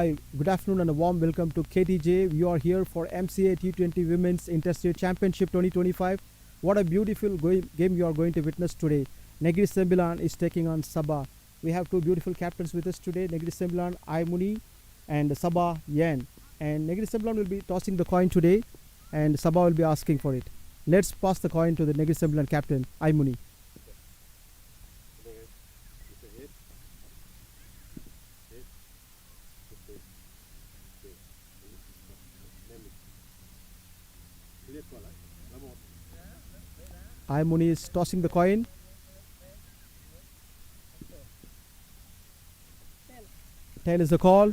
Hi, good afternoon and a warm welcome to KTJ. We are here for MCA T20 Women's Interstate Championship 2025. What a beautiful game you are going to witness today. Negri Sembilan is taking on Sabah. We have two beautiful captains with us today, Negri Sembilan, Muni, and Sabah, Yan. And Negri Sembilan will be tossing the coin today, and Sabah will be asking for it. Let's pass the coin to the Negri Sembilan captain, Muni. Muni is tossing the coin. Tail is the call.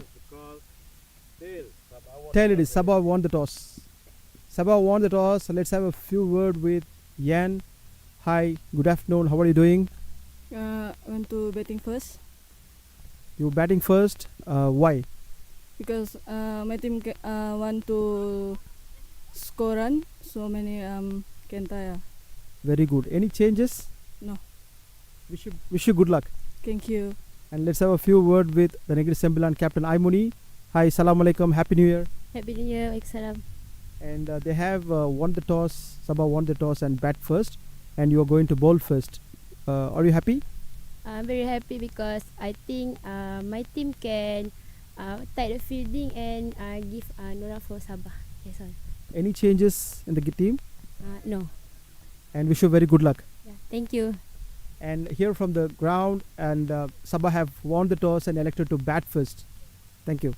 Tail it is. Sabah won the toss. Sabah won the toss. Let's have a few words with Yan. Hi, good afternoon. How are you doing? Want to batting first You batting first. Why? because my team want to score run. So many can tire. Very good. Any changes? No. Wish you good luck. Thank you. And let's have a few words with the Negri Sembilan captain Muni. Hi, salam alaikum. Happy New Year. Happy New Year, Waalaikumsalam. And they have won the toss. Sabah won the toss and bat first. And you are going to bowl first. Are you happy? I'm very happy because I think my team can tie the fielding and give Nora for Sabah. That's all. Any changes in the team? No. And wish you very good luck. Yeah. Thank you. And here from the ground, and Sabah have won the toss and elected to bat first. Thank you.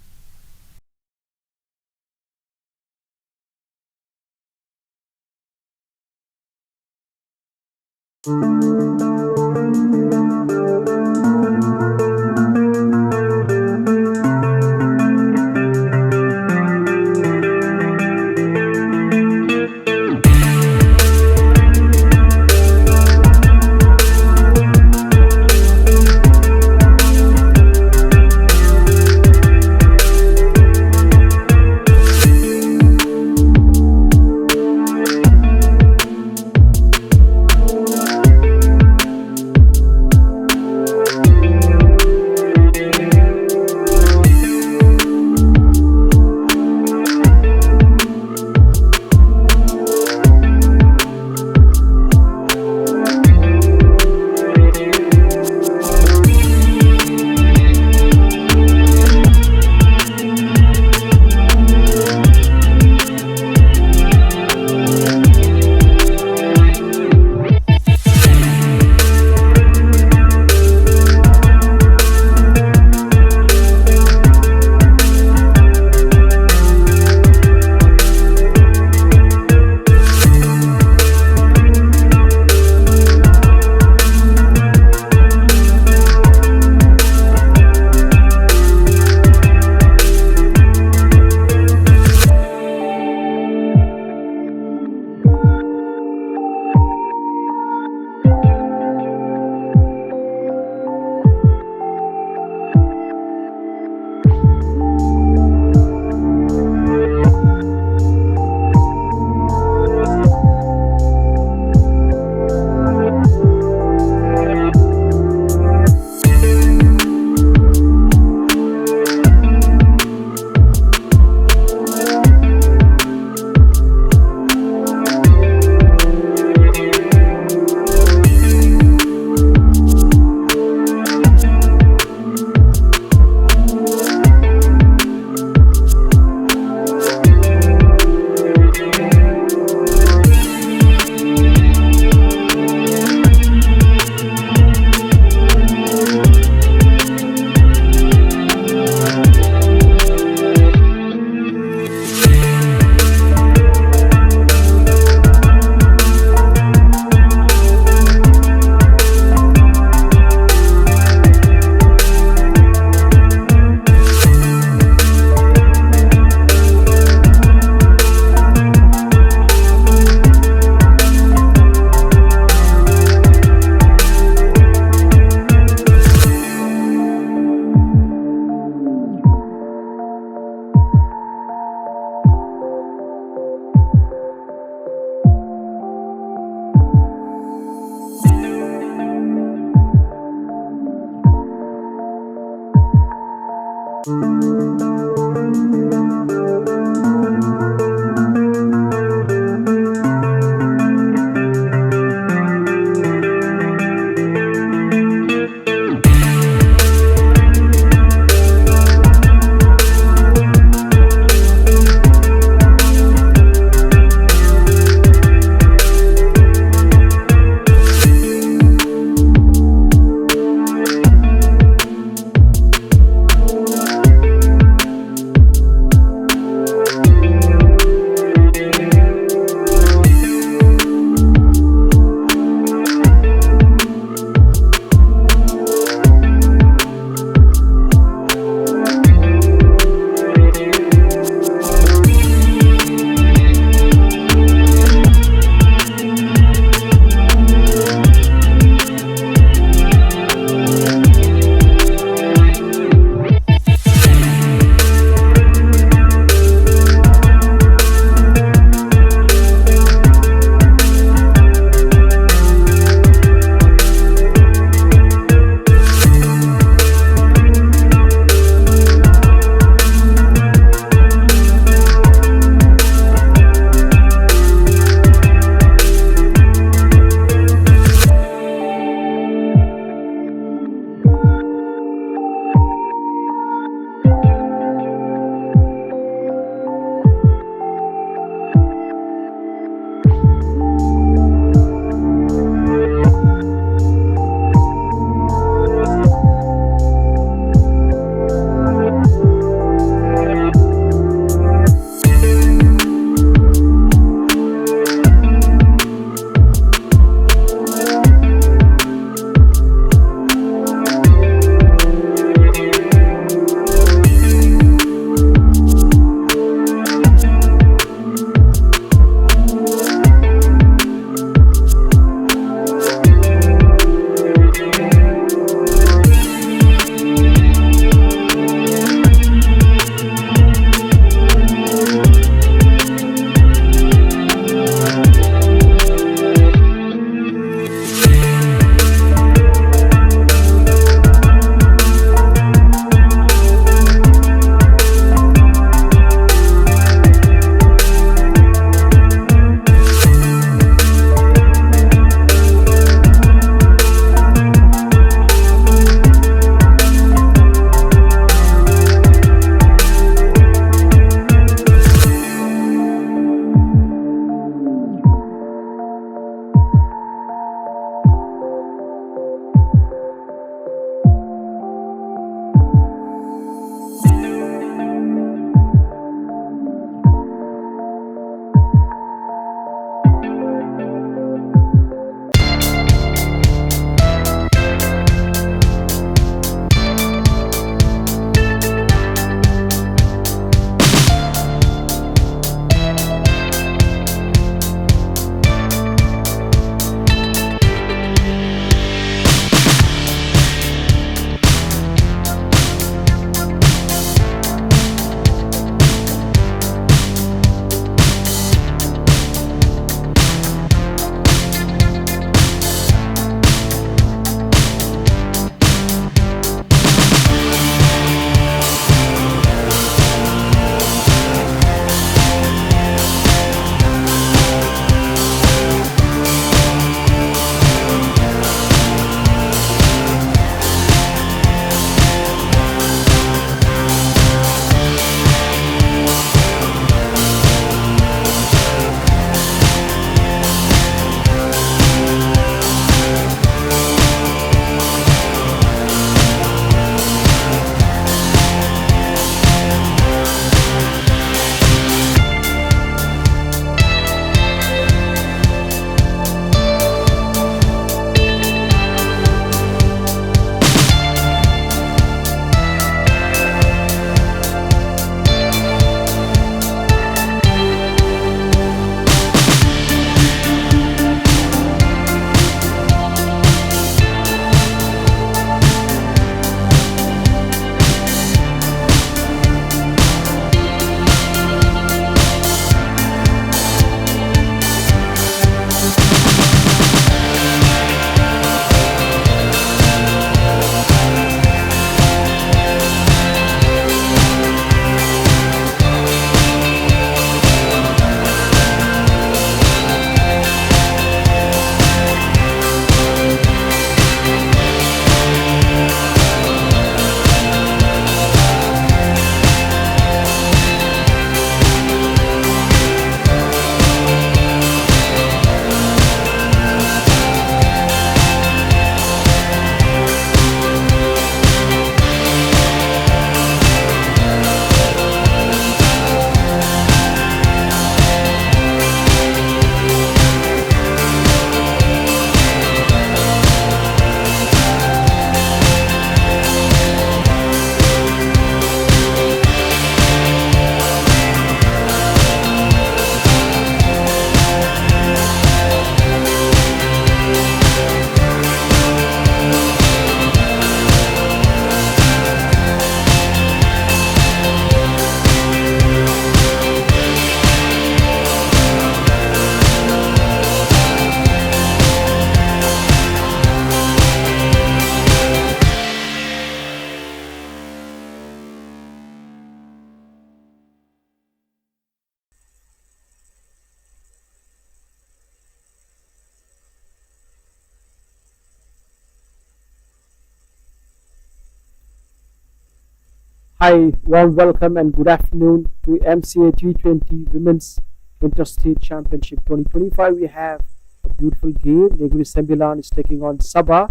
Hi, warm welcome and good afternoon to MCA T20 Women's Interstate Championship 2025. We have a beautiful game. Negri Sembilan is taking on Sabah,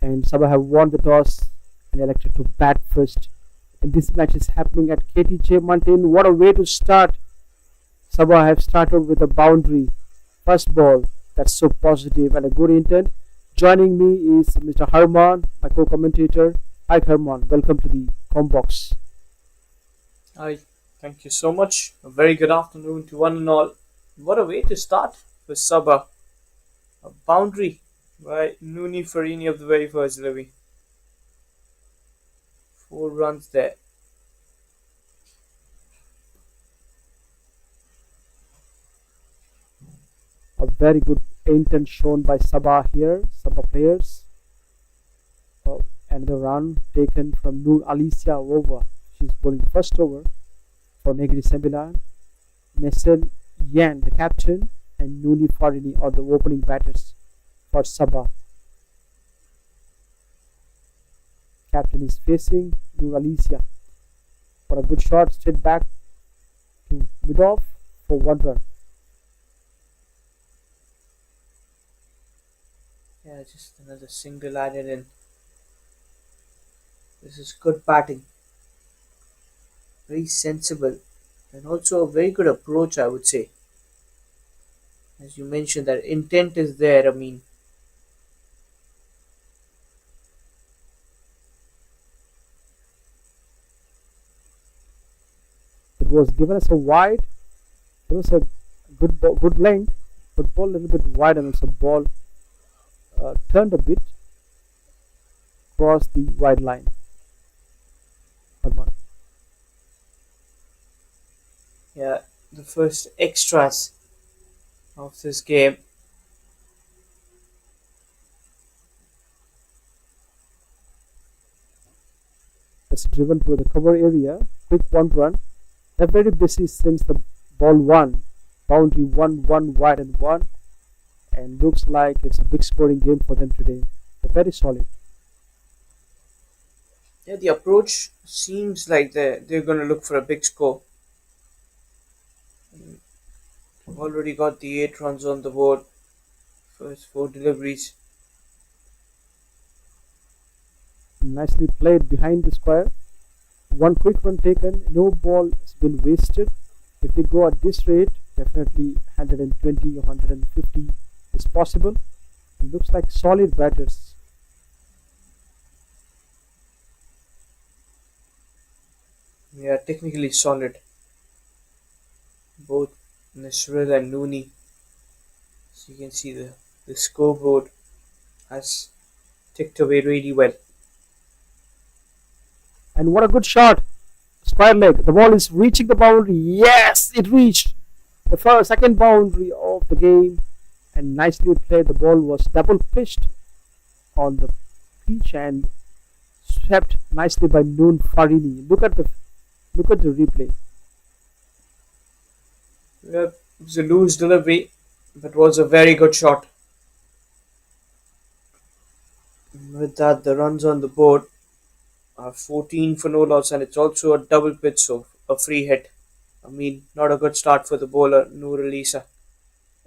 and Sabah have won the toss and elected to bat first. And this match is happening at KTJ Mountain. What a way to start! Sabah have started with a boundary. First ball, that's so positive and a good intent. Joining me is Mr. Harman, my co-commentator. Hi Harman, welcome to the Combox. Hi, thank you so much. A very good afternoon to one and all. What a way to start for Sabah. A boundary by Nooni Farini of the very first delivery. 4 runs there. A very good intent shown by Sabah here, Sabah players. Another run taken from Noor Alicia over. She's bowling first over for Negri Sembilan. Nesel Yan, the captain, and Nooni Farini are the opening batters for Sabah. Captain is facing Noor Alicia. For a good shot, straight back to mid-off for 1 run. Yeah, just another single added in. This is good batting. Very sensible. And also a very good approach, I would say. As you mentioned, that intent is there. I mean, It was given as a wide. It was a good length, but ball a little bit wide, and also ball turned a bit across the wide line. Harman. yeah, the first extras of this game. That's driven to the cover area. Quick 1 run. They're very busy since the ball one. Boundary 1 wide and 1. And looks like it's a big scoring game for them today. They're very solid. Yeah, the approach seems like they're going to look for a big score. Already got the 8 runs on the board. First 4 deliveries. Nicely played behind the square. One quick run taken. No ball has been wasted. If they go at this rate, definitely 120 or 150 is possible. It looks like solid batters. Yeah, technically solid. Both Nisril and Nooni. So you can see the scoreboard has ticked away really well. And what a good shot. Square leg. The ball is reaching the boundary. Yes, it reached the second boundary of the game. And nicely played. The ball was double pitched on the pitch and swept nicely by Noon Farini. Look at the replay. Yeah, it was a loose delivery, but was a very good shot. With that, the runs on the board are 14 for no loss, and it's also a double pitch, so a free hit. I mean, not a good start for the bowler, Noor Elisa.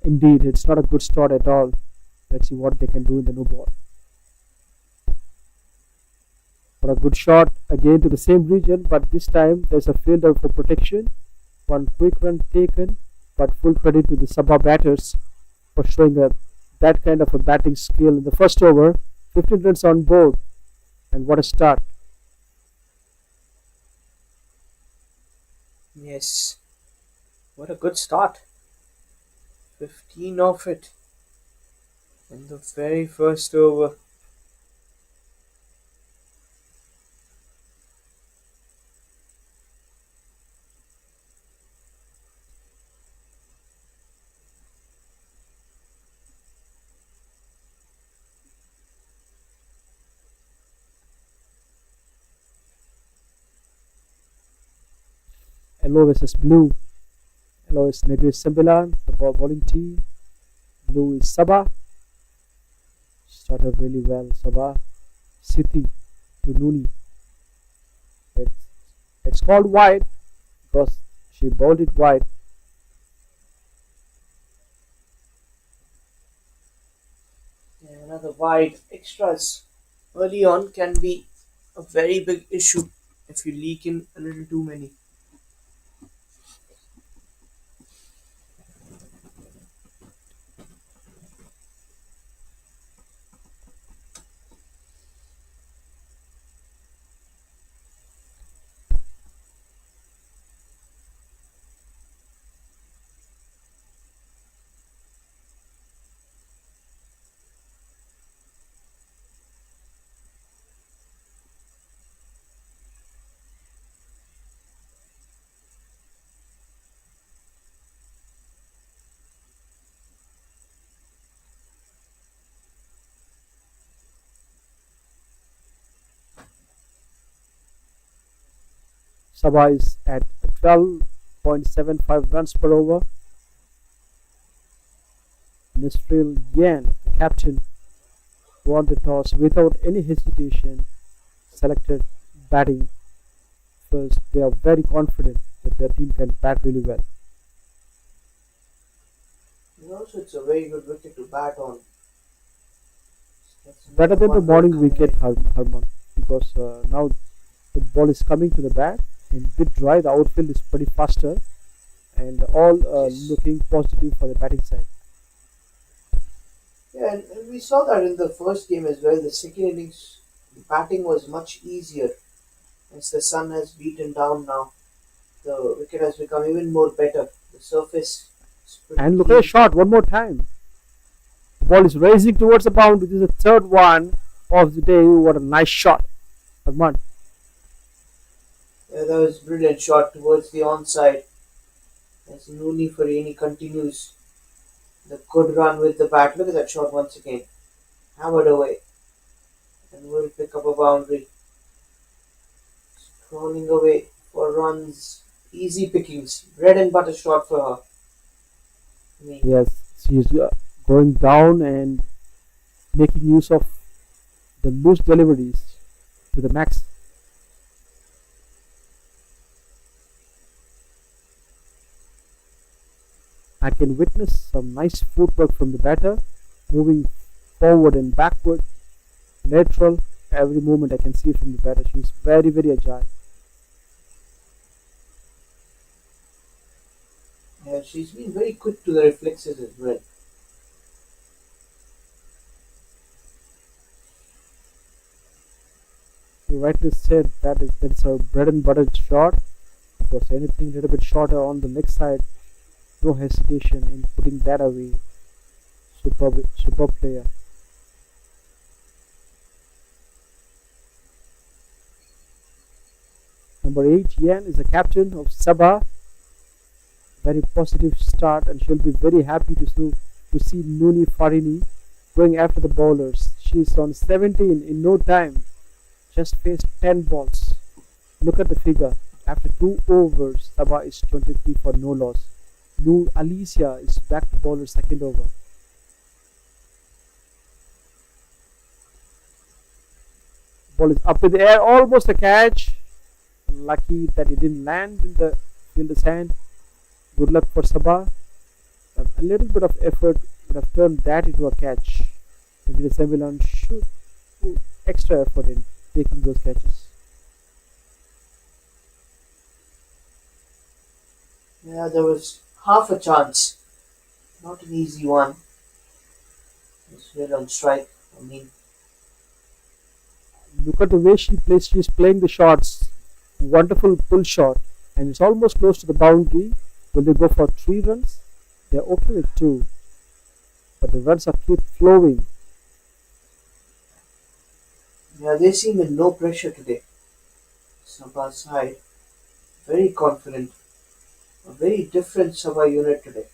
Indeed, it's not a good start at all. Let's see what they can do in the no ball. For a good shot again to the same region, but this time there's a fielder for protection. One quick run taken, but full credit to the Sabah batters for showing that kind of a batting skill in the first over. 15 runs on board, and what a start. Yes, what a good start. 15 off it in the very first over. Yellow versus blue. Yellow is Negri Sembilan, the bowling team. Blue is Sabah. Started really well. Sabah. Siti to Nooni. It's it's called wide because she bowled it wide. Yeah, another wide extras early on can be a very big issue if you leak in a little too many. Sabah is at 12.75 runs per over. Nisril Yan, captain, won the toss without any hesitation, selected batting first. They are very confident that their team can bat really well. And also, it's a very good wicket to bat on. That's Better another than the one morning coming wicket, in. Harman, because now the ball is coming to the bat and bit dry. The outfield is pretty faster and all Yes. looking positive for the batting side. Yeah, and we saw that in the first game as well. The second innings batting was much easier as the sun has beaten down now. The wicket has become even more better. The surface is pretty And look at the clean. shot one more time. The ball is racing towards the boundary. This is the third one of the day. What a nice shot, Harman. Yeah, that was brilliant shot towards the onside as Nooni Farini continues the good run with the bat. Look at that shot once again. Hammered away and will pick up a boundary. Scrolling away for runs. Easy pickings. Bread and butter shot for her. I mean, Yes, she's going down and making use of the loose deliveries to the max. I can witness some nice footwork from the batter, moving forward and backward, lateral. Every movement I can see from the batter. She's very, very agile. yeah, she's been very quick to the reflexes as well. You rightly said that's her bread and butter shot because anything a little bit shorter on the leg side, no hesitation in putting that away. Superb player. Number 8, Yan is the captain of Sabah. Very positive start, and she'll be very happy to see Nooni Farini going after the bowlers. She's on 17 in no time. Just faced 10 balls. Look at the figure. After 2 overs, Sabah is 23 for no loss. New Alicia is back to bowler second over. Ball is up in the air, almost a catch. Lucky that it didn't land in the fielder's hand. Good luck for Sabah. A little bit of effort would have turned that into a catch. Maybe the Sembilan should put extra effort in taking those catches. Yeah, there was half a chance. Not an easy one. It's well on strike. I mean, Look at the way she plays. She's playing the shots. Wonderful pull shot, and it's almost close to the boundary. Will they go for 3 runs? They're okay with 2, but the runs are keep flowing. yeah, they seem in no pressure today. Sabah side, very confident. A very different Sabah unit today.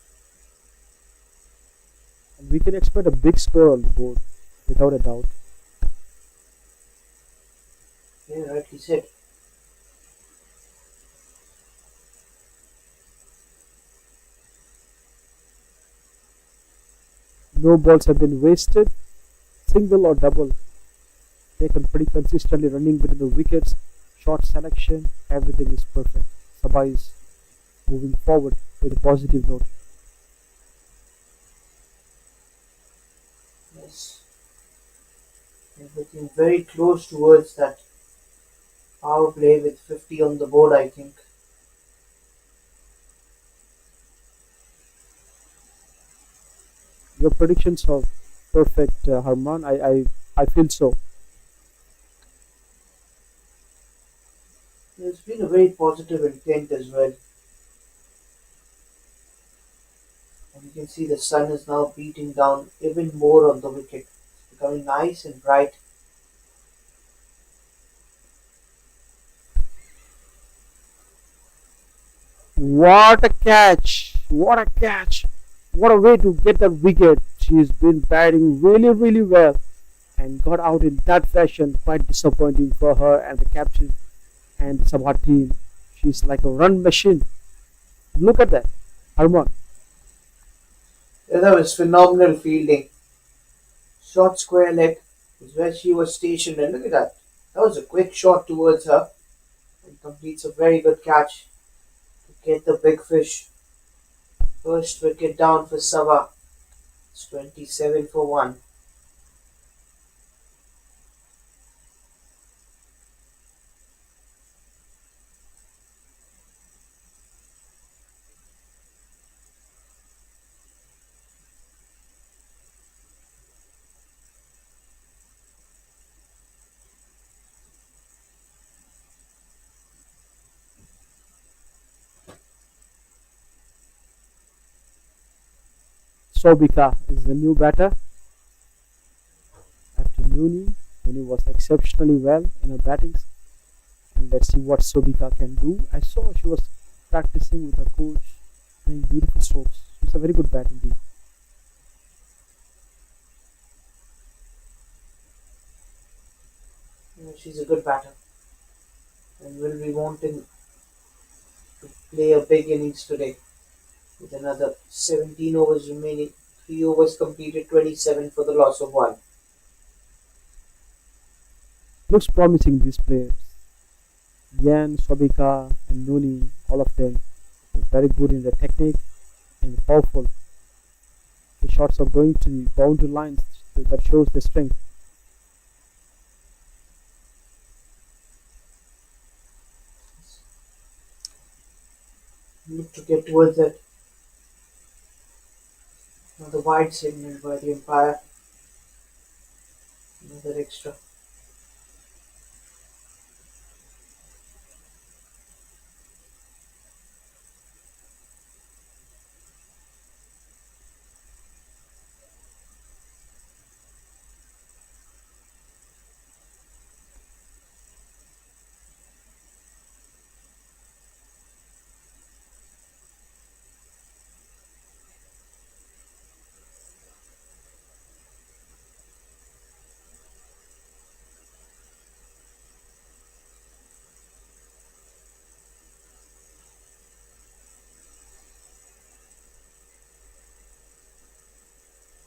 And we can expect a big score on the board, without a doubt. Yeah, rightly said. No balls have been wasted, single or double, taken pretty consistently, running between the wickets. shot selection, everything is perfect. Sabah is moving forward with a positive note. Yes, they're looking very close towards that power play with 50 on the board, I think. Your predictions are perfect, Harman. I feel so. There's been a very positive intent as well. And you can see the sun is now beating down even more on the wicket. It's becoming nice and bright. What a catch! What a catch! What a way to get that wicket. She's been batting really, really well and got out in that fashion. Quite disappointing for her and the captain and the Sabha team. She's like a run machine. Look at that, Harman. Yeah, that was phenomenal fielding. Short square leg is where she was stationed, and look at that. That was a quick shot towards her and completes a very good catch to get the big fish. First wicket down for Sabah. It's 27 for 1. Sobika is the new batter after Nooni. Nooni was exceptionally well in her battings, and let's see what Sobika can do. I saw she was practicing with her coach, playing beautiful strokes. She's a very good bat indeed. She's a good batter and will be wanting to play a big innings today with another 17 overs remaining. 3 overs completed, 27 for the loss of 1. Looks promising, these players. Yan, Sobika, and Nooni, all of them are very good in their technique and powerful. The shots are going to the boundary lines that shows the strength. Look to get towards that. Another wide signal by the umpire. Another extra.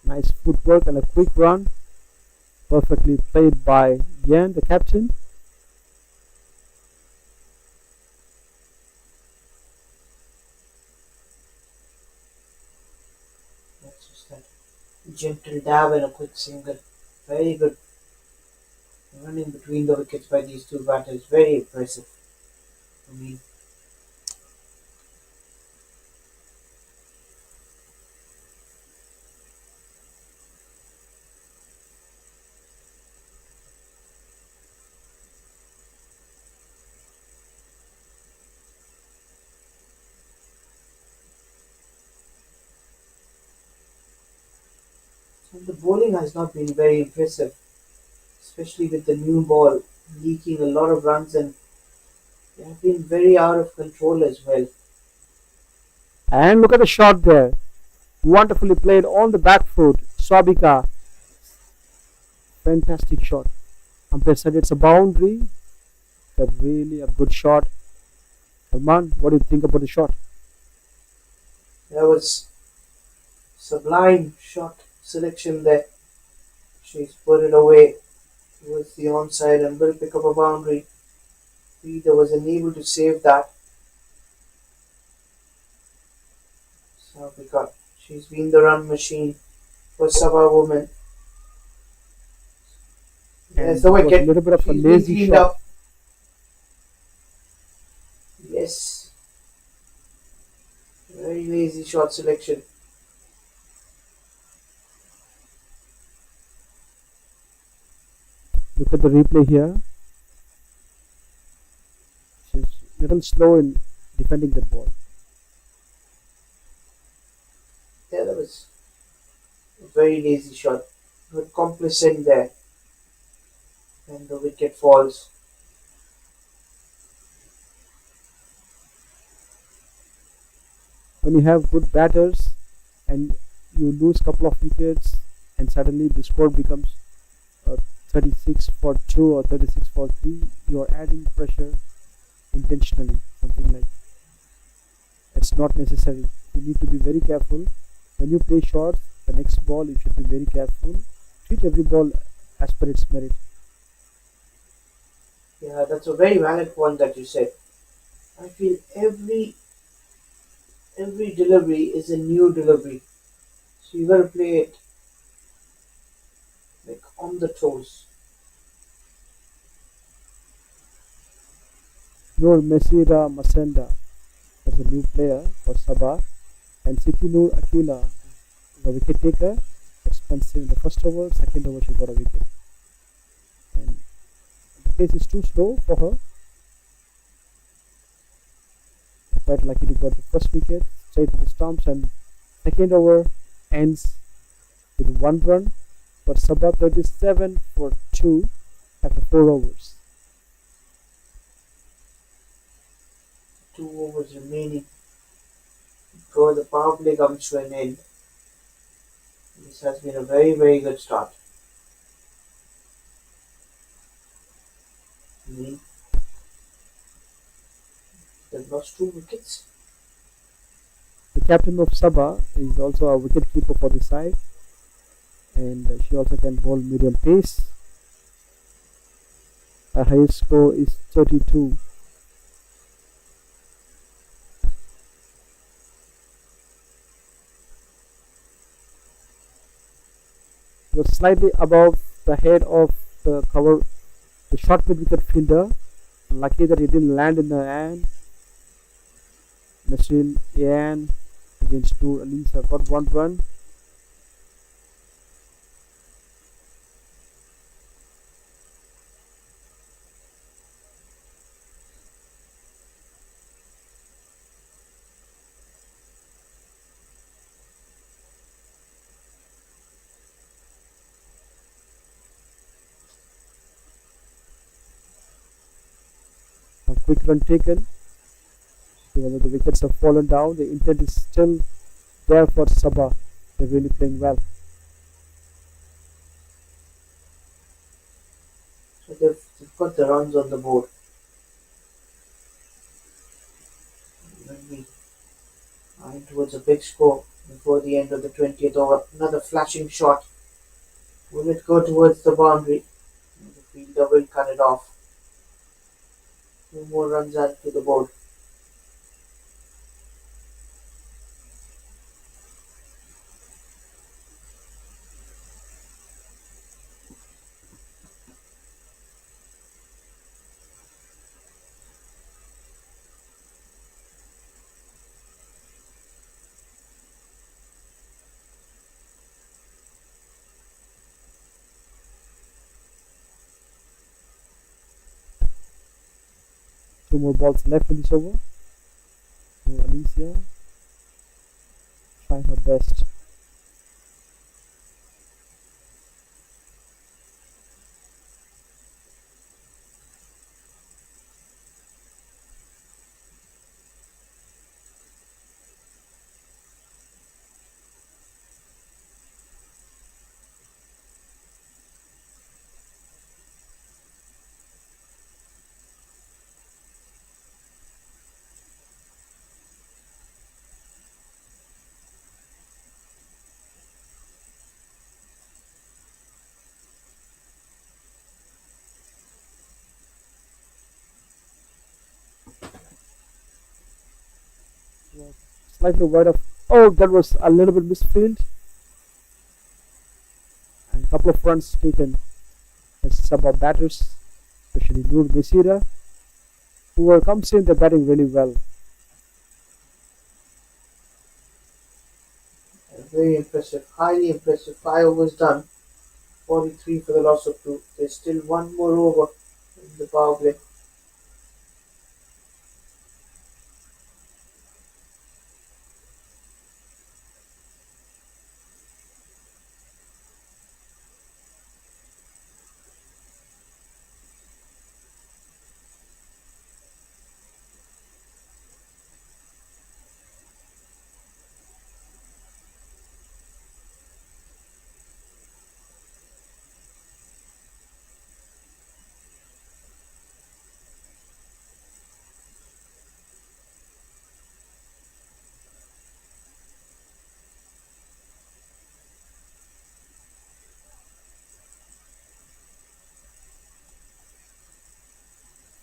Nice footwork and a quick run. Perfectly played by Yan, the captain. That's just that gentle dab and a quick single. Very good running between the wickets by these two batters. Very impressive. I mean, the bowling has not been very impressive, especially with the new ball leaking a lot of runs, and they have been very out of control as well. And look at the shot there. Wonderfully played on the back foot. Swabika. Fantastic shot. Umpire said it's a boundary. That's really a good shot. Arman, what do you think about the shot? That was sublime shot selection there. She's put it away towards the onside and will pick up a boundary. Fielder was unable to save that. So because she's been the run machine for Sabah women. And There's the it was a wicket. little bit of a She's been lazy cleaned shot. up. Yes, very lazy shot selection. Look at the replay here. She's a little slow in defending the ball. Yeah, that was a very lazy shot. Good complacent there. And the wicket falls. When you have good batters and you lose couple of wickets and suddenly the score becomes 36 for 2 or 36 for 3, you are adding pressure intentionally, something like it's not necessary. You need to be very careful when you play shots. The next ball you should be very careful. Treat every ball as per its merit. Yeah, that's a very valid point that you said. I feel every delivery is a new delivery. So you gotta play it like on the toes. Noor Mesira Masenda, that's a new player for Sabah, and Siti Noor Akila, the wicket taker, expensive in the first over, second over she got a wicket. And the pace is too slow for her. Quite lucky to get the first wicket, straight to the stumps, and second over ends with 1 run for Sabah, 37 for 2 after 4 overs. 2 overs remaining before the power play comes to an end. This has been a very good start. They've lost 2 wickets. The captain of Sabah is also a wicket keeper for the side, and she also can bowl medium pace. Her highest score is 32. It was slightly above the head of the cover, the short mid wicket fielder. Lucky that it didn't land in the hand. Nasrin Yan against Noor Alisa got 1 run. A quick run taken. Even though the wickets have fallen down, the intent is still there for Sabah. They're really playing well. So they've got the runs on the board. Maybe eyeing towards a big score before the end of the 20th over. Another flashing shot. Will it go towards the boundary? The fielder will cut it off. 2 more runs added to the board. Two more balls left in this over. So Alicia trying her best. was slightly wide of. Oh, that was a little bit misfield, and a couple of runs taken by Sabah batters, especially Noor Mesira, who comes in the batting really well. Very impressive, highly impressive. 5 overs done, 43 for the loss of 2. There's still one more over in the power play.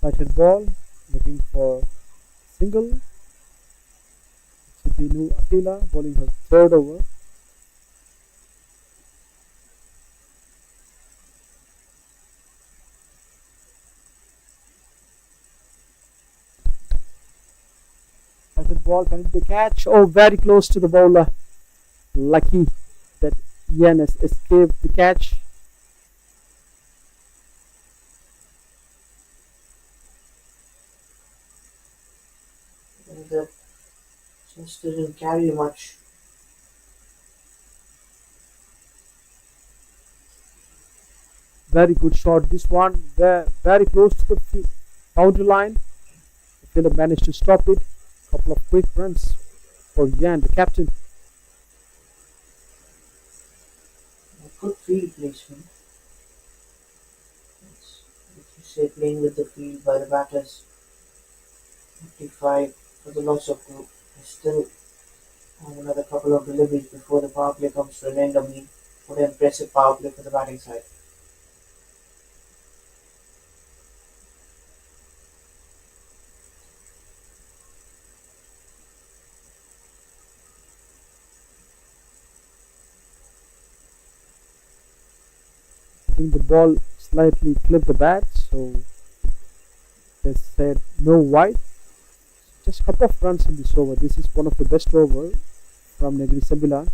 Batted ball, looking for single. Chitinu Akila bowling her third over. Batted ball, can it be catch? Oh, very close to the bowler. Lucky that Ian has escaped the catch. And that just didn't carry much. Very good shot. This one very close to the boundary line. The fielder managed to stop it. Couple of quick runs for Yan, the captain. A good field placement. It's, like you say, playing with the field by the batters. 55 for the loss of 2. They still have another couple of deliveries before the power play comes to an end. I mean, what an impressive power play for the batting side. I think the ball slightly clipped the bat, so they said no wide. Just a couple of runs in this over. This is one of the best over from Negri Sembilan.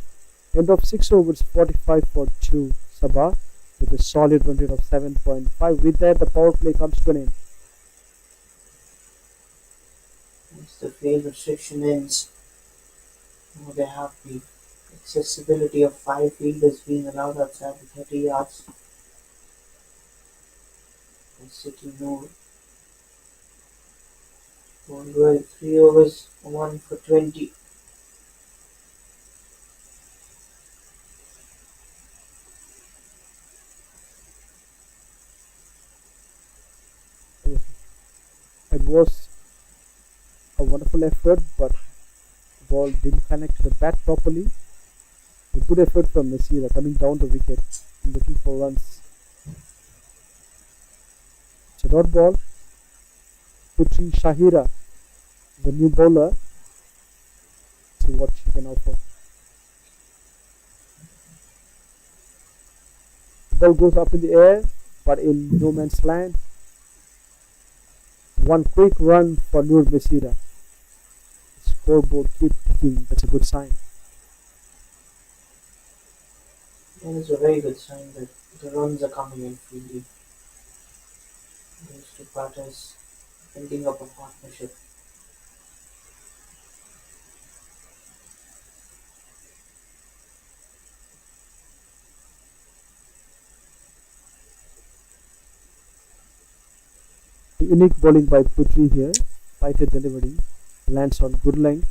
End of 6 overs, 45 for 2 Sabah with a solid run rate of 7.5. With that, the power play comes to an end. Once the field restriction ends, they have the accessibility of 5 fielders being allowed outside the 30 yards. And City Noor going well, 3 overs, 1 for 20. It was a wonderful effort, but the ball didn't connect to the bat properly. A good effort from Mesira coming down the wicket and looking for runs. It's a dot ball. Putri Shahira, the new bowler. See what she can offer. The ball goes up in the air, but in no man's land. One quick run for Noor Mesira. The scoreboard keeps ticking. That's a good sign. That is a very good sign that the runs are coming in freely. These two batters building up a partnership. Unique bowling by Putri here. Lighted delivery. Lands on good length.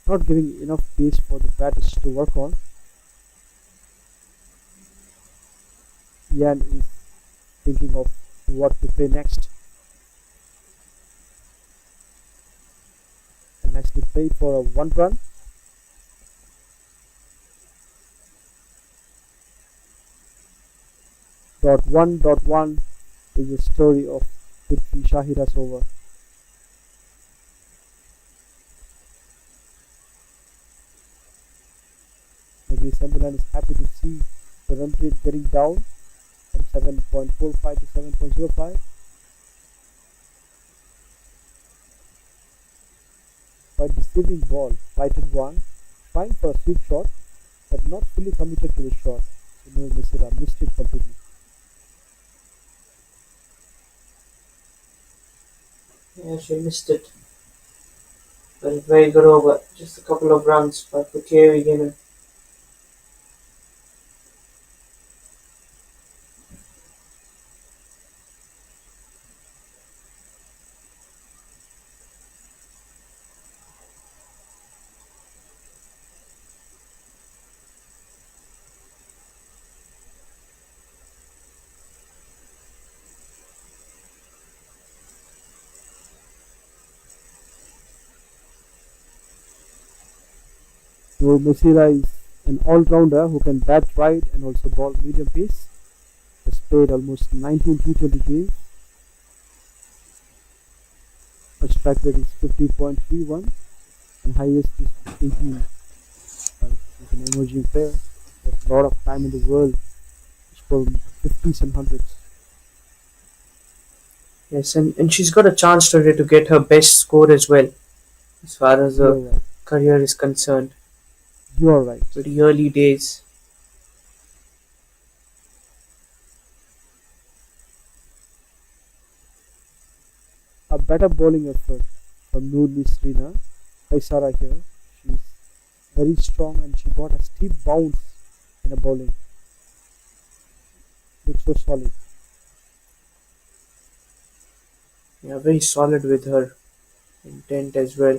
Not giving enough pace for the batters to work on. Yan is thinking of what to play next. And nicely played for a 1 run. .1 is the story of Putri Shahira's over. Negri Sembilan is happy to see the run rate getting down from 7.45 to 7.05. By deceiving ball, flighted one, trying for a sweep shot, but not fully committed to the shot. So no Misira missed it completely. Yeah, she missed it. But very good over. Just a couple of runs by Puteri Given. So Misira is an all-rounder who can bat right and also ball medium pace. Has played almost 19 T20 games. Her strike rate is 50.31 and highest is 18. He's an emerging player with a lot of time in the world. He scored 50s and 100s. Yes, and she's got a chance today to get her best score as well, as far as You're her right. career is concerned. You are right. Pretty early days. A better bowling effort from Nurli Srina. Kaisara here. She's very strong and she got a steep bounce in a bowling. Looks so solid. Yeah, very solid with her intent as well.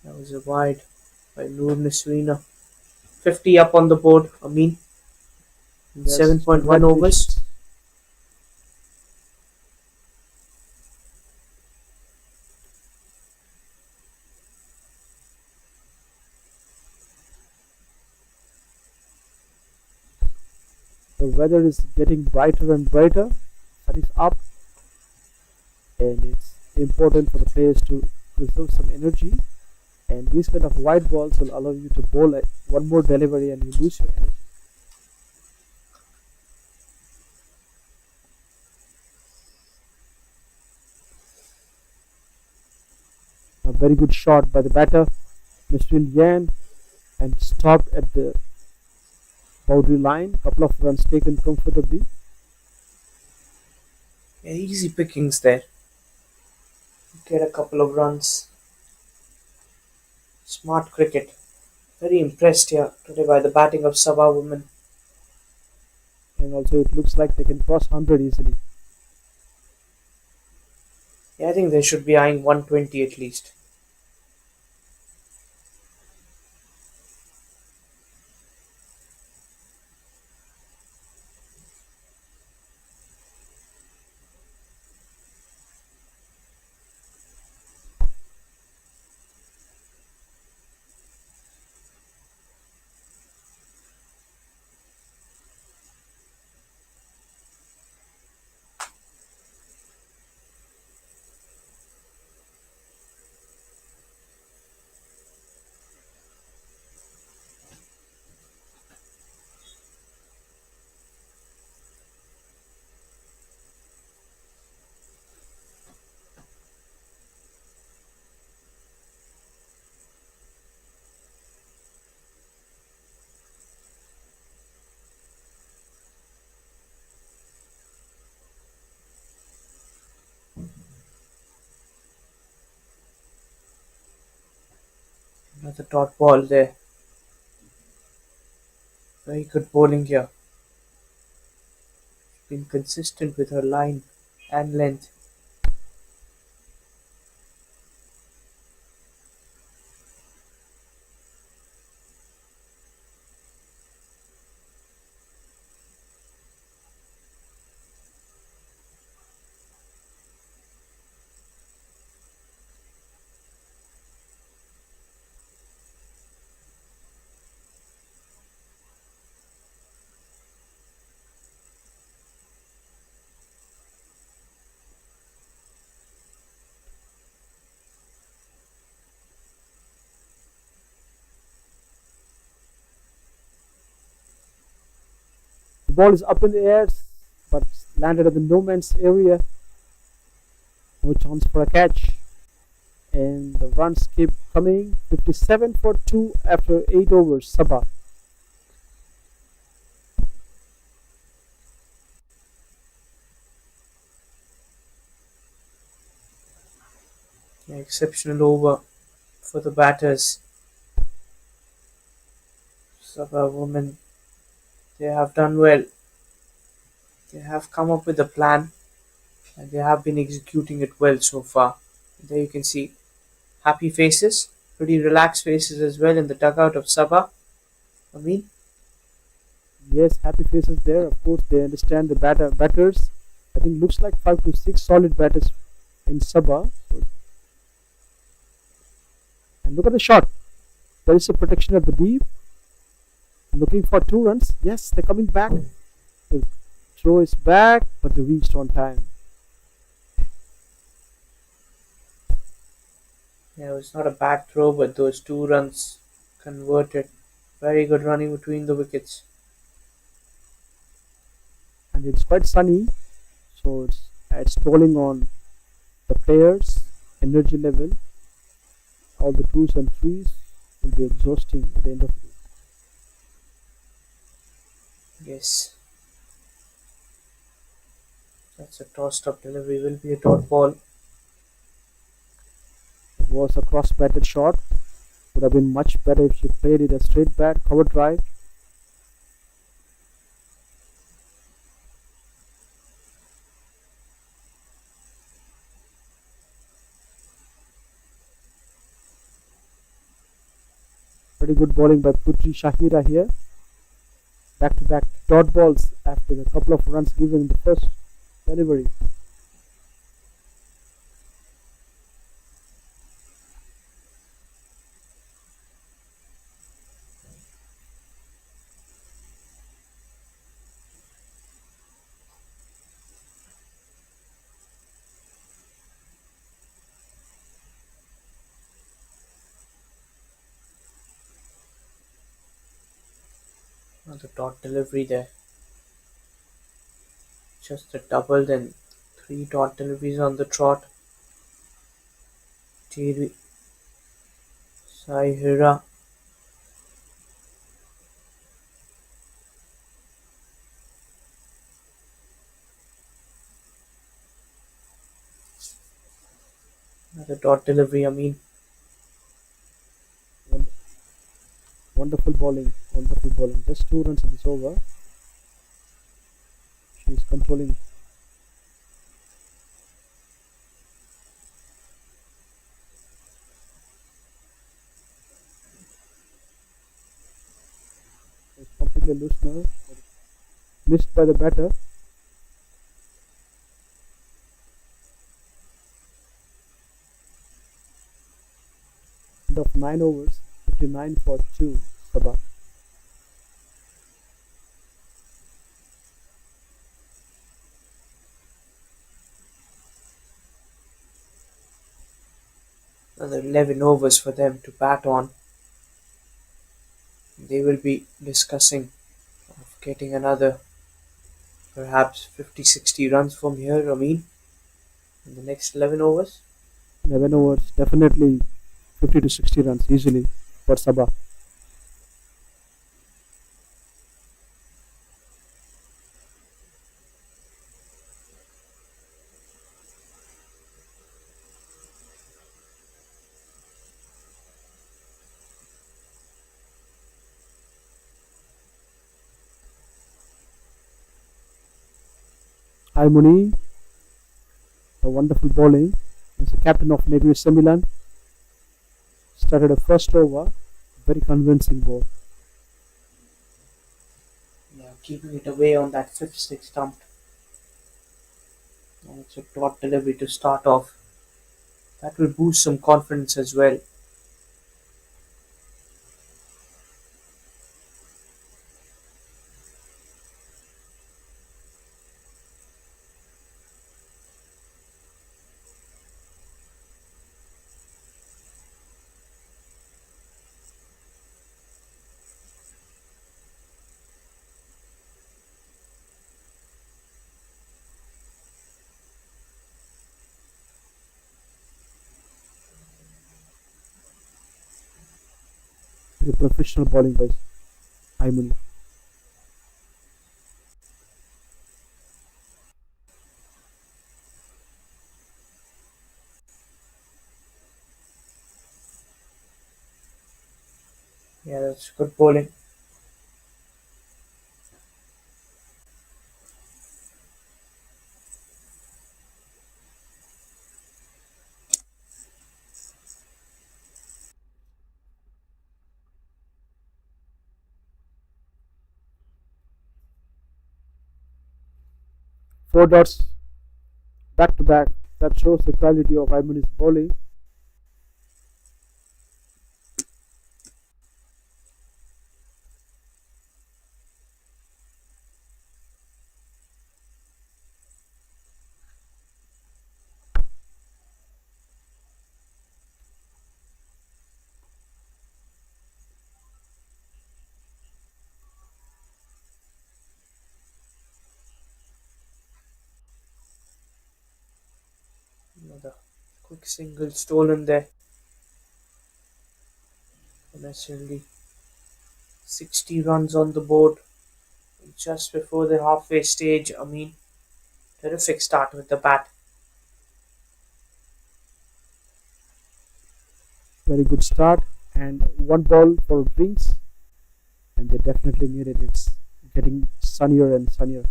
That was a wide by Noor Nisrina. 50 up on the board, I mean, Yes, 7.1 overs. congratulations. The weather is getting brighter and brighter. Sun is up and it's important for the players to preserve some energy. And these kind of wide balls will allow you to bowl one more delivery and you lose your energy. A very good shot by the batter, Mr. Yan, and stopped at the boundary line. Couple of runs taken comfortably. Yeah, easy pickings there. Get a couple of runs. Smart cricket. Very impressed here today by the batting of Sabah women. And also it looks like they can cross 100 easily. Yeah, I think they should be eyeing 120 at least. Another dot ball there. Very good bowling here. Been consistent with her line and length. ball is up in the air, but landed at the no man's area. No chance for a catch. And the runs keep coming. 57 for 2 after 8 overs. Sabah. Yeah, exceptional over for the batters. Sabah women, they have done well. They have come up with a plan and they have been executing it well so far. There you can see happy faces, pretty relaxed faces as well in the dugout of Sabah. I mean, Yes, happy faces there. Of course, they understand the batters. I think looks like 5 to 6 solid batters in Sabah. So, and look at the shot. There is a protection at the deep. Looking for 2 runs. Yes, they're coming back. The throw is back, but they reached on time. yeah, it was not a bad throw, but those 2 runs converted. Very good running between the wickets. And it's quite sunny, so it's tolling on the players' energy level. All the twos and threes will be exhausting at the end of the day. Yes, that's a tossed up delivery, will be a dot ball. It was a cross-batted shot. Would have been much better if she played it a straight bat, cover drive. Pretty good bowling by Putri Shahira here. Back-to-back dot balls after a couple of runs given in the first delivery. The dot delivery there. Just a double, then 3 dot deliveries on the trot. Tiri Saihira. Another dot delivery, I mean. Wonderful bowling, wonderful bowling. Just 2 runs in this over. She's controlling. It's completely loose now. Missed by the batter. End of 9 overs. 59 for 2. Sabah. Another 11 overs for them to bat on. They will be discussing of getting another perhaps 50-60 runs from here, I mean, in the next 11 overs. 11 overs. Definitely 50 to 60 runs easily for Sabah. Hi Muni, a wonderful bowling. He's the captain of Negri Sembilan. Started a first over, very convincing ball. Yeah, keeping it away on that fifth stick stump. And it's a dot delivery to start off. That will boost some confidence as well. actually professional bowling by Aimuni. Yeah, that's good bowling. Four dots back to back. That shows the quality of Aimuni's bowling. Another quick single stolen there. Necessarily 60 runs on the board just before the halfway stage. I mean, terrific start with the bat. Very good start and one ball for drinks, and they definitely needed it. It's getting sunnier and sunnier.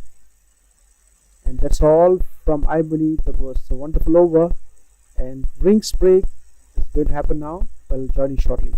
And that's all from Aimuni. That was a wonderful over. And drinks break is going to happen now. We'll join you shortly.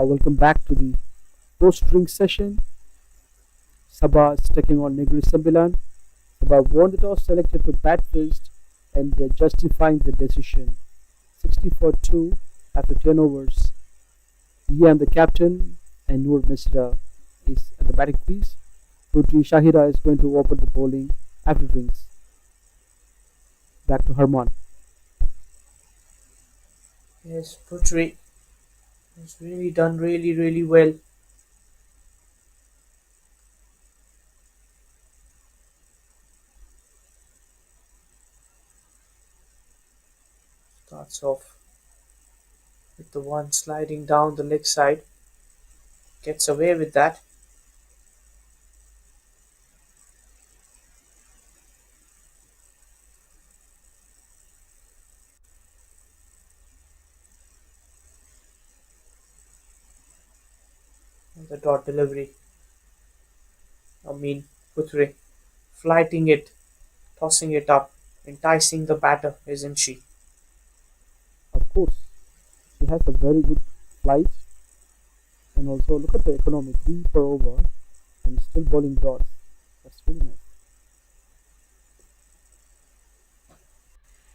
Welcome back to the post-drink session. Sabah is taking on Negri Sembilan. Sabah won the toss, selected to bat first, and they're justifying the decision. 60 for 2 after 10 overs. Ian, the captain, and Noor Misra is at the batting crease. Putri Shahira is going to open the bowling after drinks. Back to Harman. Yes, Putri has really done really well. Starts off with the one sliding down the leg side. Gets away with that. And the dot delivery. I mean, Putri flighting it, tossing it up. enticing the batter, isn't she? Of course, she has a very good flight, and also look at the economy, 3 per over, and still bowling dots. That's really nice.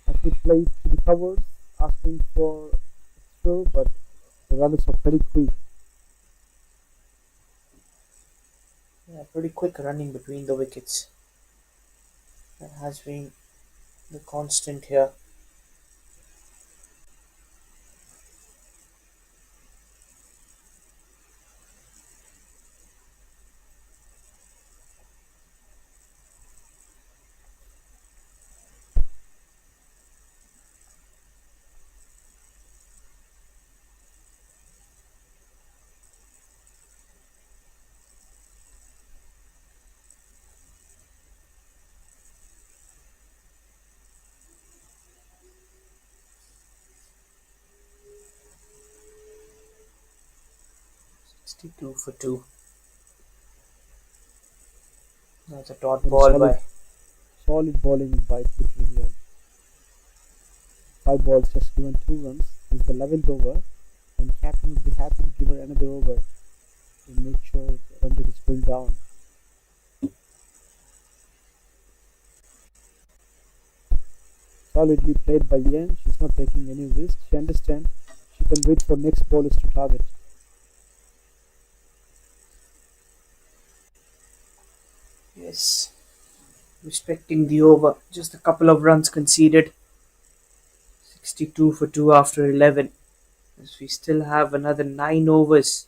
As he plays to the covers, asking for extra, but the runners are very quick. Yeah, pretty quick running between the wickets. That has been the constant here. 62 for 2. That's a dot Very ball by. solid bowling by Putri here. 5 balls, just given 2 runs. This is the 11th over, and captain would be happy to give her another over to make sure the run rate is going down. Solidly played by Yen. She's not taking any risk. She understands she can wait for next bowlers to target. Yes, respecting the over. Just a couple of runs conceded. 62 for 2 after 11. As we still have another 9 overs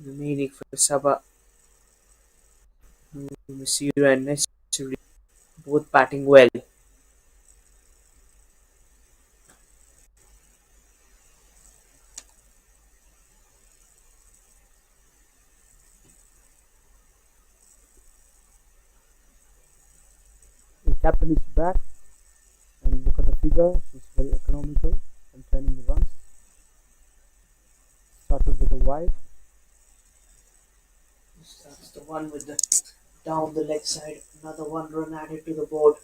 remaining for Sabah. Masira and Nesri both batting well. The captain is back, and look at the figure. She's very economical and turning the runs. Started with a wide. That's the one with the down the leg side. Another 1 run added to the board.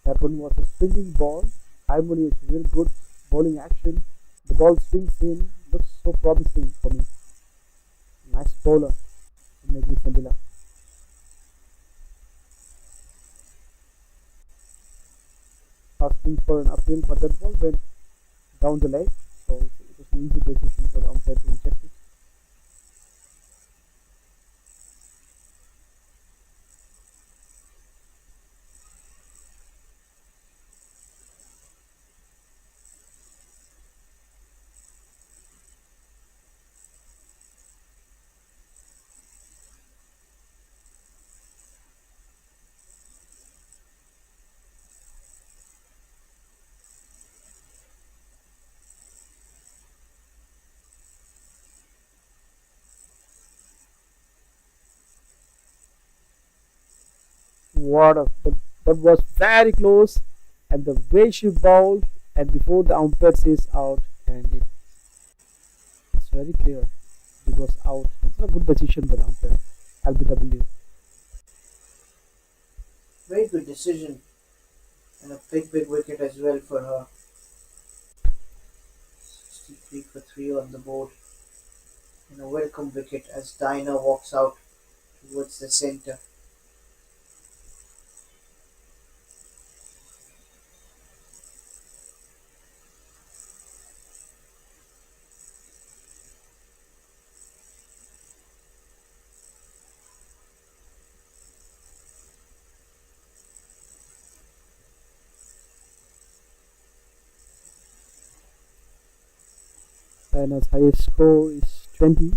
That one was a swinging ball. Harmony is very good bowling action. The ball swings in, looks so promising for me. Nice bowler from Negri Sembilan. Asking for an appeal, but that ball went down the leg, so it was an easy decision for the umpire to reject it. What a that was very close, and the way she bowled, and before the umpire says out, and it's very clear it was out. It's a good decision by the umpire, LBW. Very good decision. And a big wicket as well for her. 63 for 3 on the board. And a welcome wicket as Dinah walks out towards the centre. Diana's highest score is 20,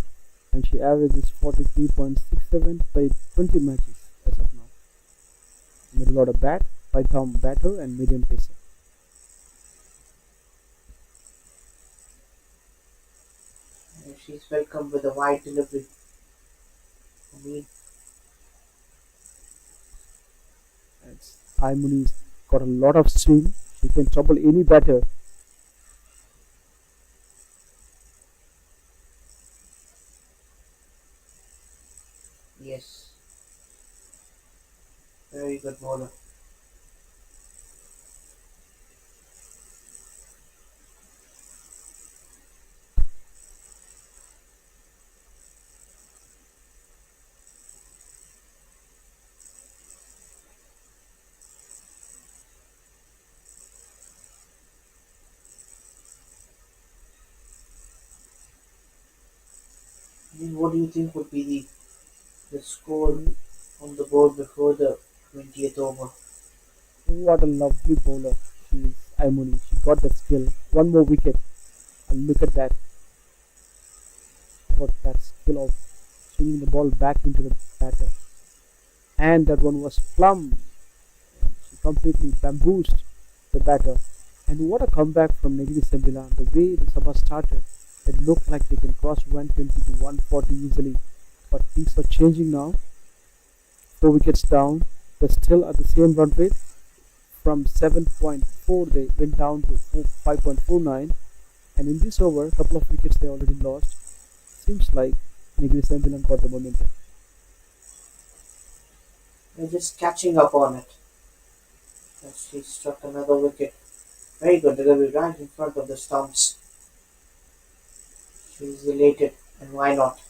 and she averages 43.67, played 20 matches as of now. Middle order bat, right arm batter, and medium pacer. And she's welcomed with a wide delivery. I mean, It's Imoni's got a lot of swing. She can trouble any batter. yes, very good bowler. I mean, what do you think would be the score on the board before the 20th over? What a lovely bowler she is, Imoni. She got the skill. One more wicket. And look at that. What that skill of swinging the ball back into the batter. And that one was plumb. She completely bamboozled the batter. And what a comeback from Negri Sembilan. The way the Sabah started, it looked like they can cross 120 to 140 easily. But things are changing now. 4 wickets down. They're still at the same run rate. From 7.4 they went down to 5.49. And in this over, a couple of wickets they already lost. Seems like Negri Sembilan got the momentum. They're just catching up on it. As she struck another wicket. Very good delivery right in front of the stumps. She's elated, and why not?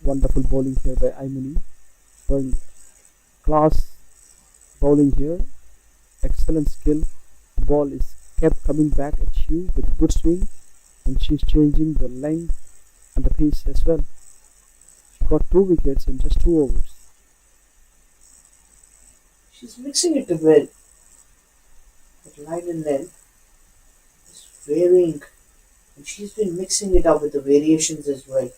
Wonderful bowling here by Imoni. Showing class bowling here. Excellent skill. The ball is kept coming back at you with a good swing. And she's changing the length and the pace as well. She got 2 wickets in just 2 overs. She's mixing it well. That line and length is varying, and she's been mixing it up with the variations as well.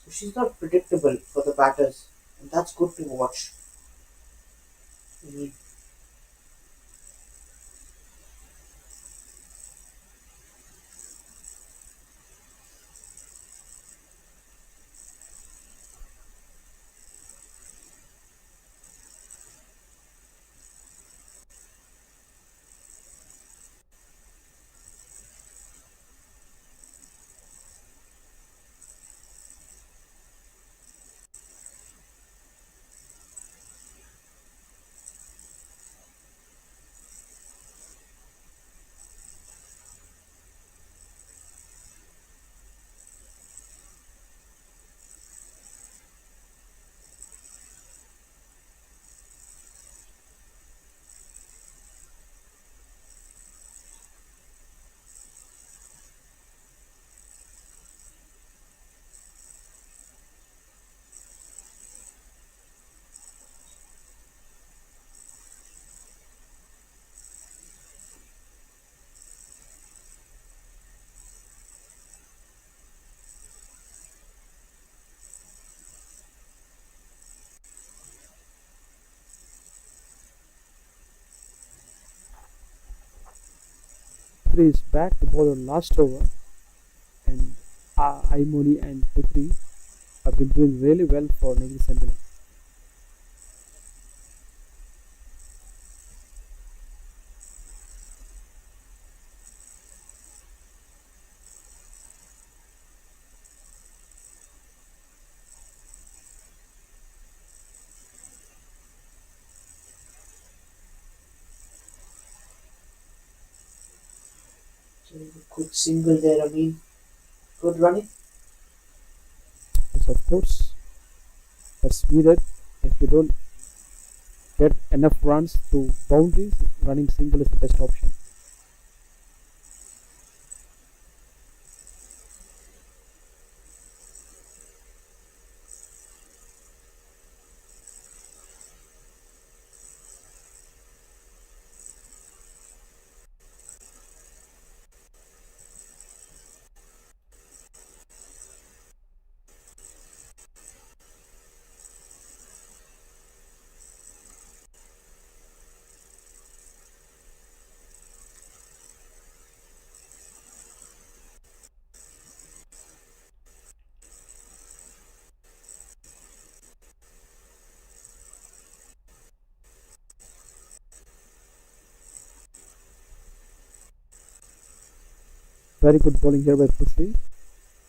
So she's not predictable for the batters, and that's good to watch. I mean, Putri is back to bowl on last over. And Imoni and Putri have been doing really well for Negri Sembilan. So a quick single there, I mean, good running. Yes, of course, that's needed. If you don't get enough runs to boundaries, running single is the best option. Very good bowling here by Pushri.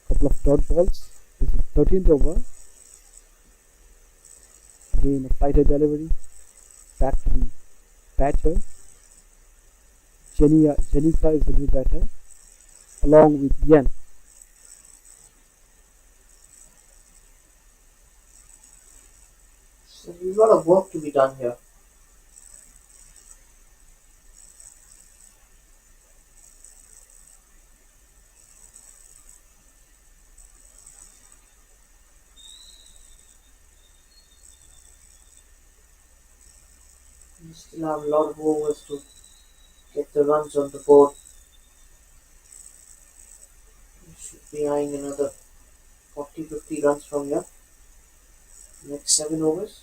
Couple of dot balls. This is 13th over. Again a fighter delivery. Back to the batter. Jenica is the new batter, along with Yen. So there's a lot of work to be done here. We still have a lot of overs to get the runs on the board. We should be eyeing another 40-50 runs from here. Next 7 overs.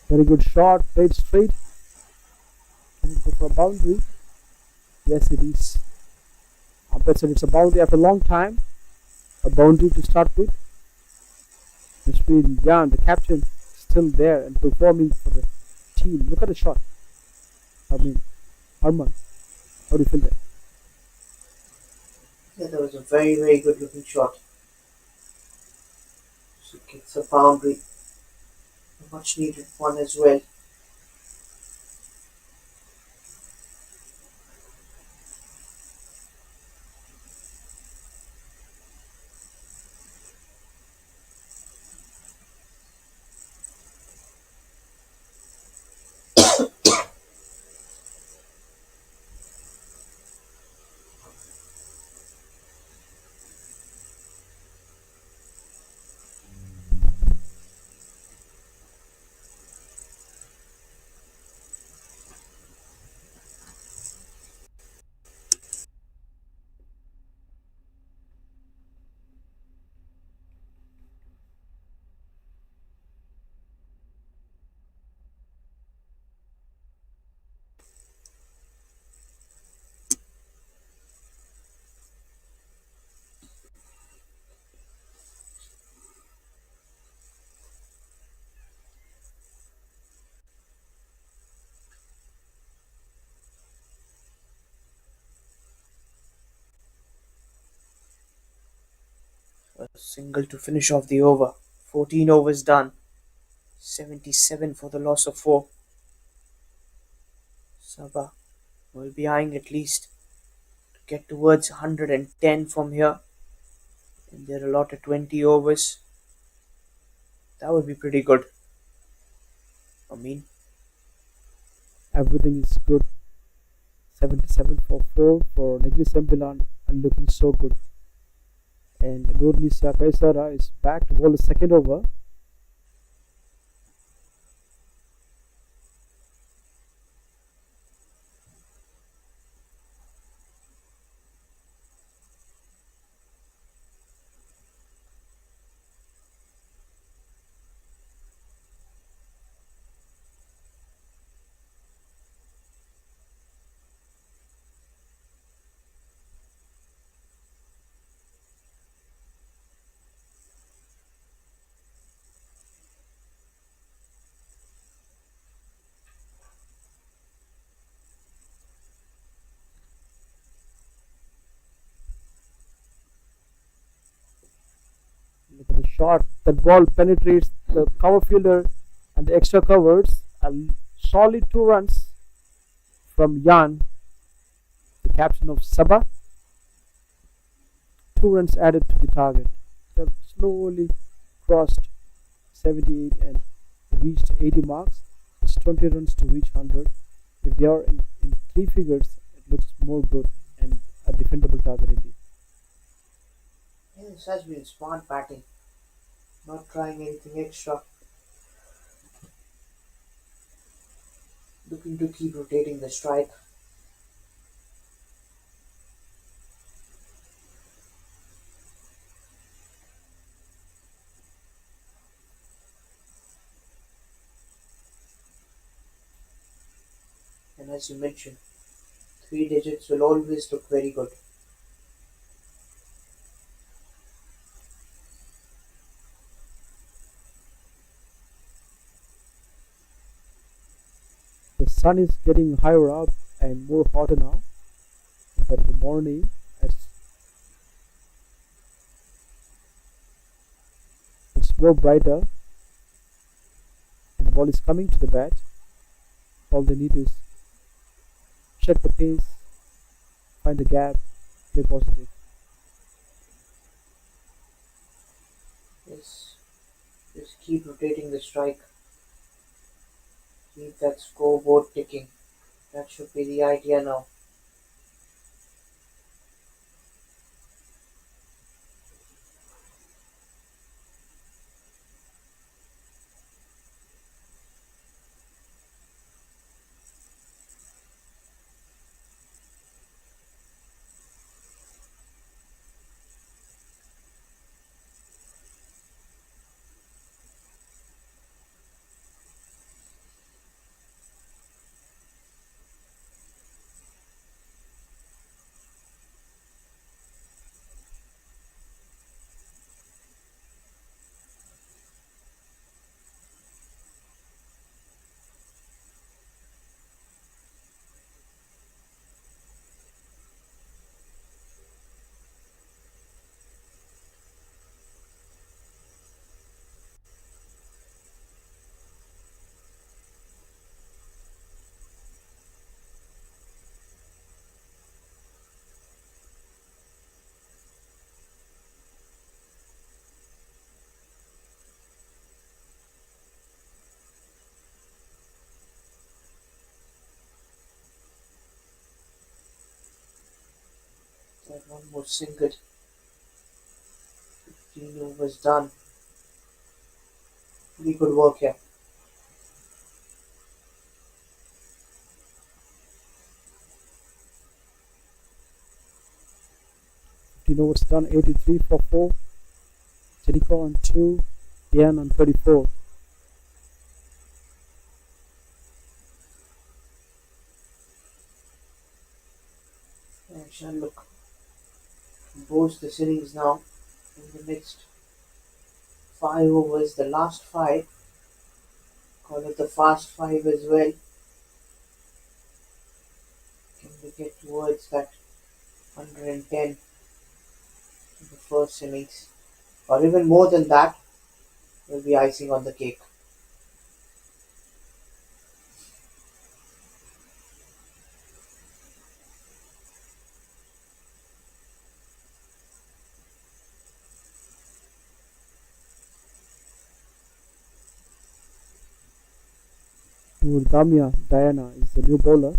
Very good shot, played straight. Can it go for a boundary? Yes, it is. Umpire said it's a boundary after a long time. A boundary to start with. Mr. Jan, the captain, still there and performing for the team. Look at the shot. I mean, Arman, how do you feel that? Yeah, that was a very, very good looking shot. So gets a boundary. A much needed one as well. A single to finish off the over. 14 overs done. 77 for the loss of 4. Sabah will be eyeing at least to get towards 110 from here. And they're allotted 20 overs. That would be pretty good. I mean, Everything is good. 77 for 4 for Negri Sembilan and looking so good. And Nurlisa Kaisara is back to bowl the second over. Look at the shot. That ball penetrates the cover fielder and the extra covers. A solid 2 runs from Jan, the captain of Sabah. 2 runs added to the target. They slowly crossed 78 and reached 80 marks. It's 20 runs to reach 100. If they are in three figures, it looks more good and a defendable target indeed. Yeah, this has been smart batting. Not trying anything extra. Looking to keep rotating the strike. And as you mentioned, 3 digits will always look very good. The sun is getting higher up and more hotter now, but the morning as it's more brighter and the ball is coming to the bat. All they need is check the pace, find the gap, play positive. Yes, just keep rotating the strike. Keep that scoreboard ticking. That should be the idea now. That one more single. 15 overs done. Pretty good work here. Overs done, 83 for 4. Jericho on 2, Ian on 34. And shall look compose this innings now in the next 5 overs, the last five. Call it the fast five as well. Can we get towards that 110 in the first innings? Or even more than that, will be icing on the cake. Damia Diana is the new bowler.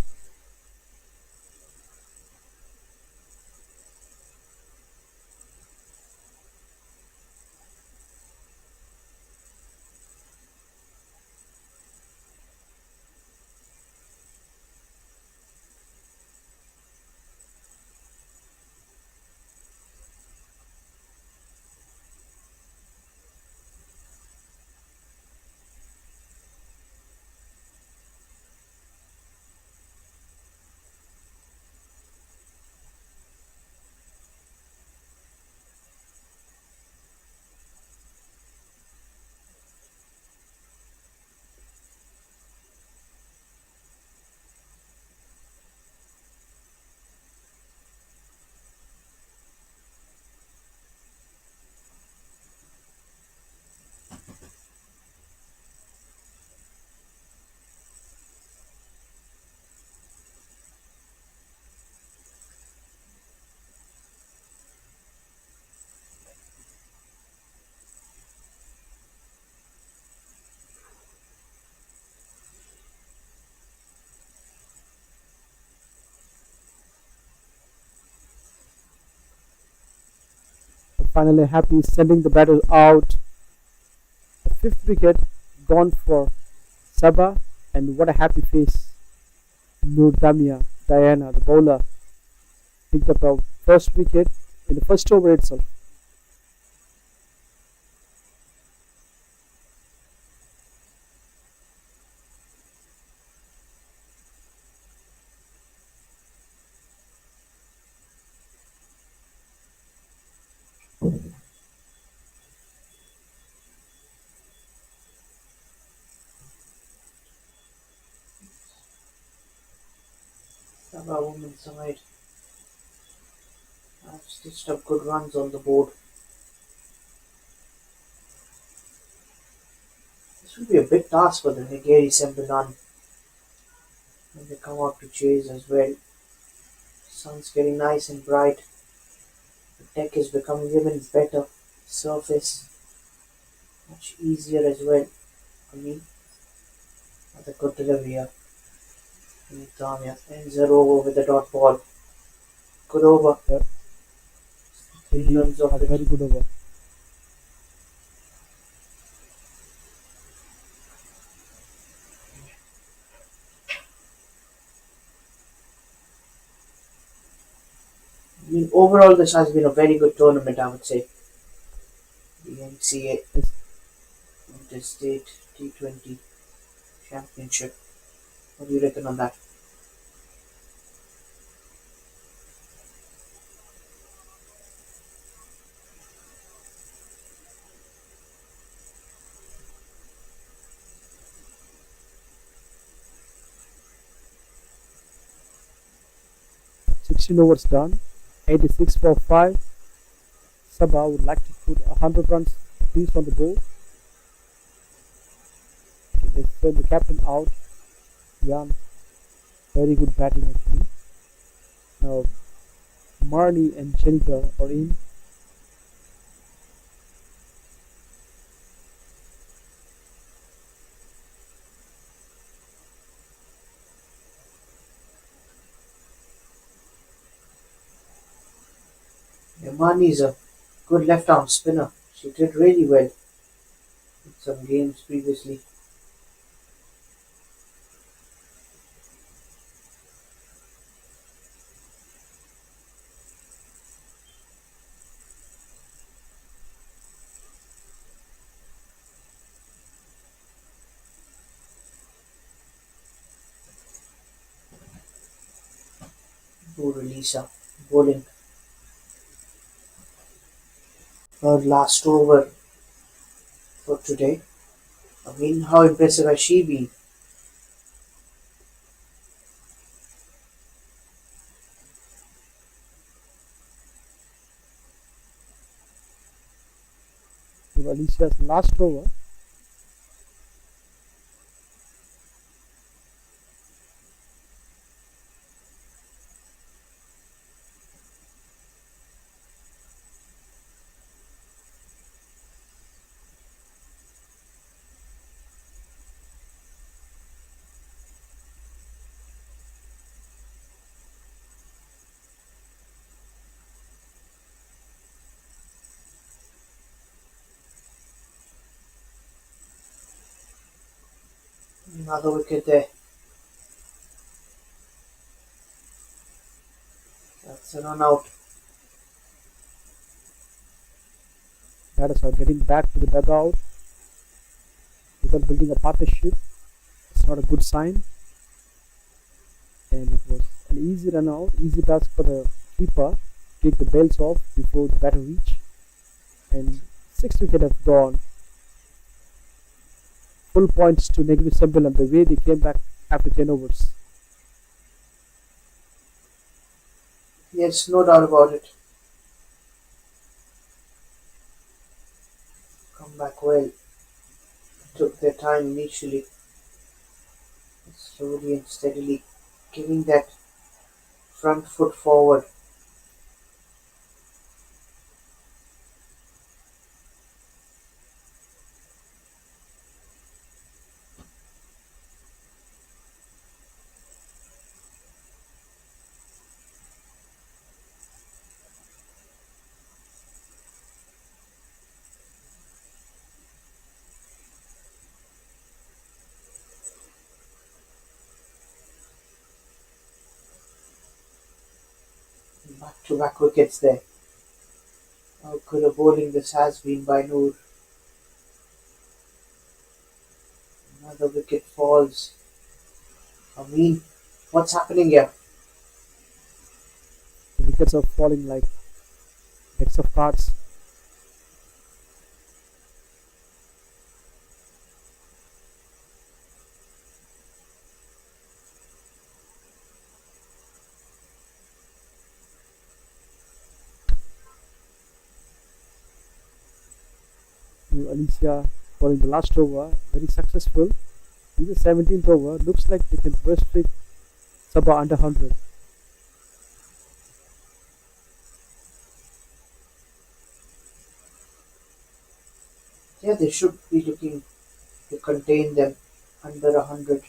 Finally happy sending the batter out. The fifth wicket gone for Sabah, and what a happy face. Nur Damia, Diana, the bowler, picked up a first wicket in the first over itself. Sabah women's side have stitched up good runs on the board. This will be a big task for the Negeri Sembilan when they come out to chase as well. Sun's getting nice and bright. The deck is becoming even better. Surface much easier as well. I mean, another good delivery here. Damia ends her over with a dot ball. Good over. Uh, 3 runs off a it. very good over. I mean, overall, this has been a very good tournament, I would say. The MCA Yes. Interstate T20 Championship. What do you reckon on that? Sixteen overs done. 86 for 5. Sabah would like to put 100 runs at least on the board. They send the captain out. Jan, very good batting actually. Now Marnie and Jennifer are in. Yamani is a good left-arm spinner. She did really well in some games previously. Lisa bowling her last over for today. I mean, how impressive has she been? To Alicia's last over. Another wicket there. That's a run out. Batters are getting back to the dugout without building a partnership. It's not a good sign. And it was an easy run out, easy task for the keeper. Take the bails off before the batter reach. And 6 wicket have gone. Full points to Negri Sembilan the way they came back after 10 overs. Yes, no doubt about it. Come back well. Took their time initially, slowly and steadily, giving that front foot forward. Back-to-back wickets there. How good a bowling this has been by Noor. Another wicket falls. I mean, what's happening here? The wickets are falling like decks of cards. Alicia for in the last over, very successful. In the 17th over, looks like they can restrict Sabah under 100. Yeah, they should be looking to contain them under 100.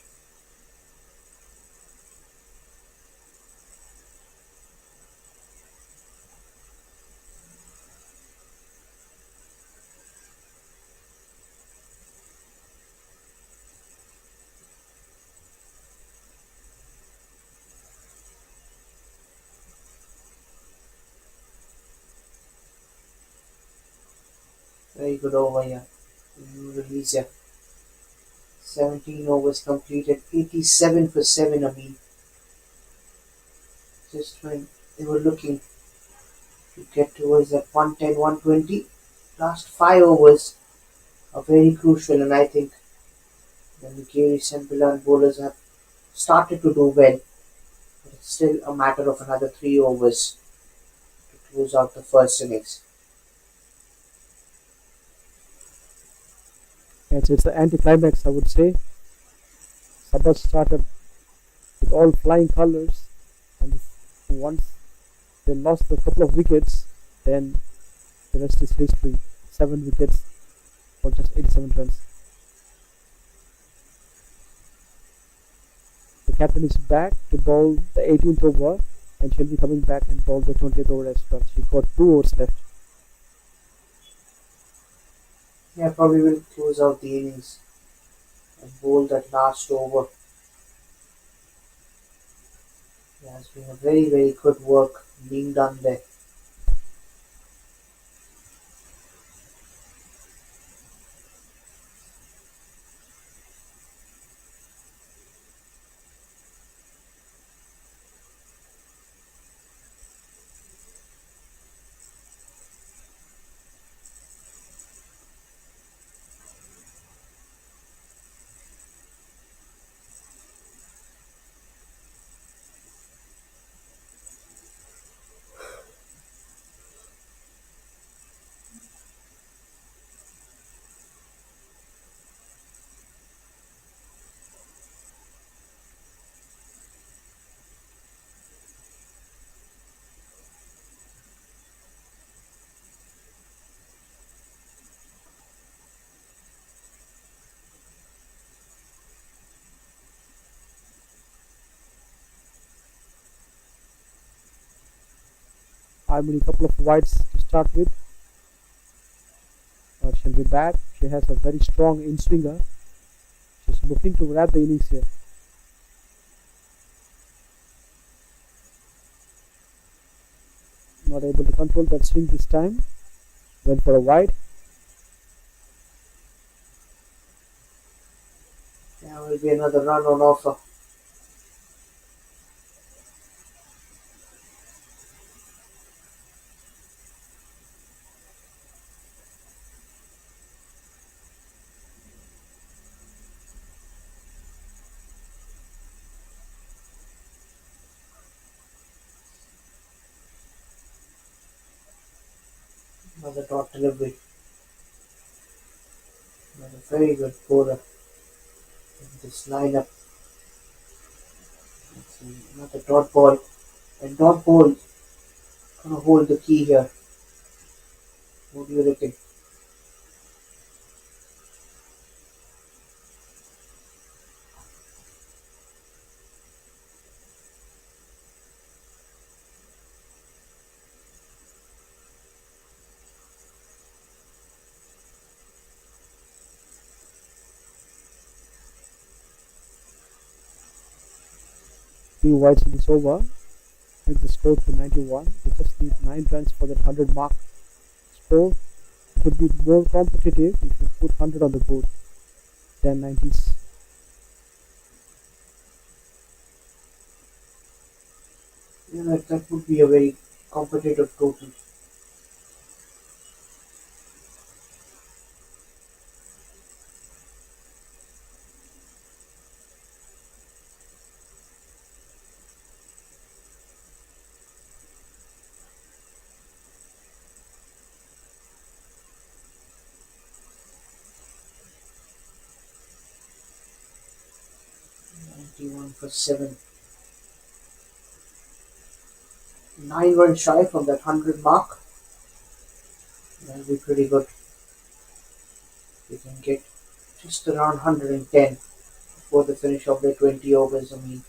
Very good over here. Release here. 17 overs completed, 87 for 7. I mean, just when they were looking to get towards that 110, 120, last 5 overs are very crucial, and I think the Negeri Sembilan bowlers have started to do well, but it's still a matter of another 3 overs to close out the first innings. It's the anticlimax, I would say. Sabah started with all flying colors, and once they lost a couple of wickets, then the rest is history. 7 wickets for just 87 runs. The captain is back to bowl the 18th over, and she'll be coming back and bowl the 20th over as well. She got 2 overs left. Yeah, probably will close out the innings and bowl that last over. Yeah, it's been a very, very good work being done there. I mean, a couple of wides to start with. She'll be back. She has a very strong in-swinger. She's looking to wrap the innings here. Not able to control that swing this time. Went for a wide. There will be another run on offer. Another dot delivery. Another very good bowler in this lineup. Let's see, another dot ball. And dot ball gonna hold the key here. What do you reckon? Three wides in this over. Brings the score to 91. They just need 9 runs for that 100 mark score. It would be more competitive if you put 100 on the board than 90s. Yeah, that would be a very competitive total. 91 for 7. 9 runs shy from that 100 mark. That'll be pretty good. We can get just around 110 before the finish of the 20 overs. I mean,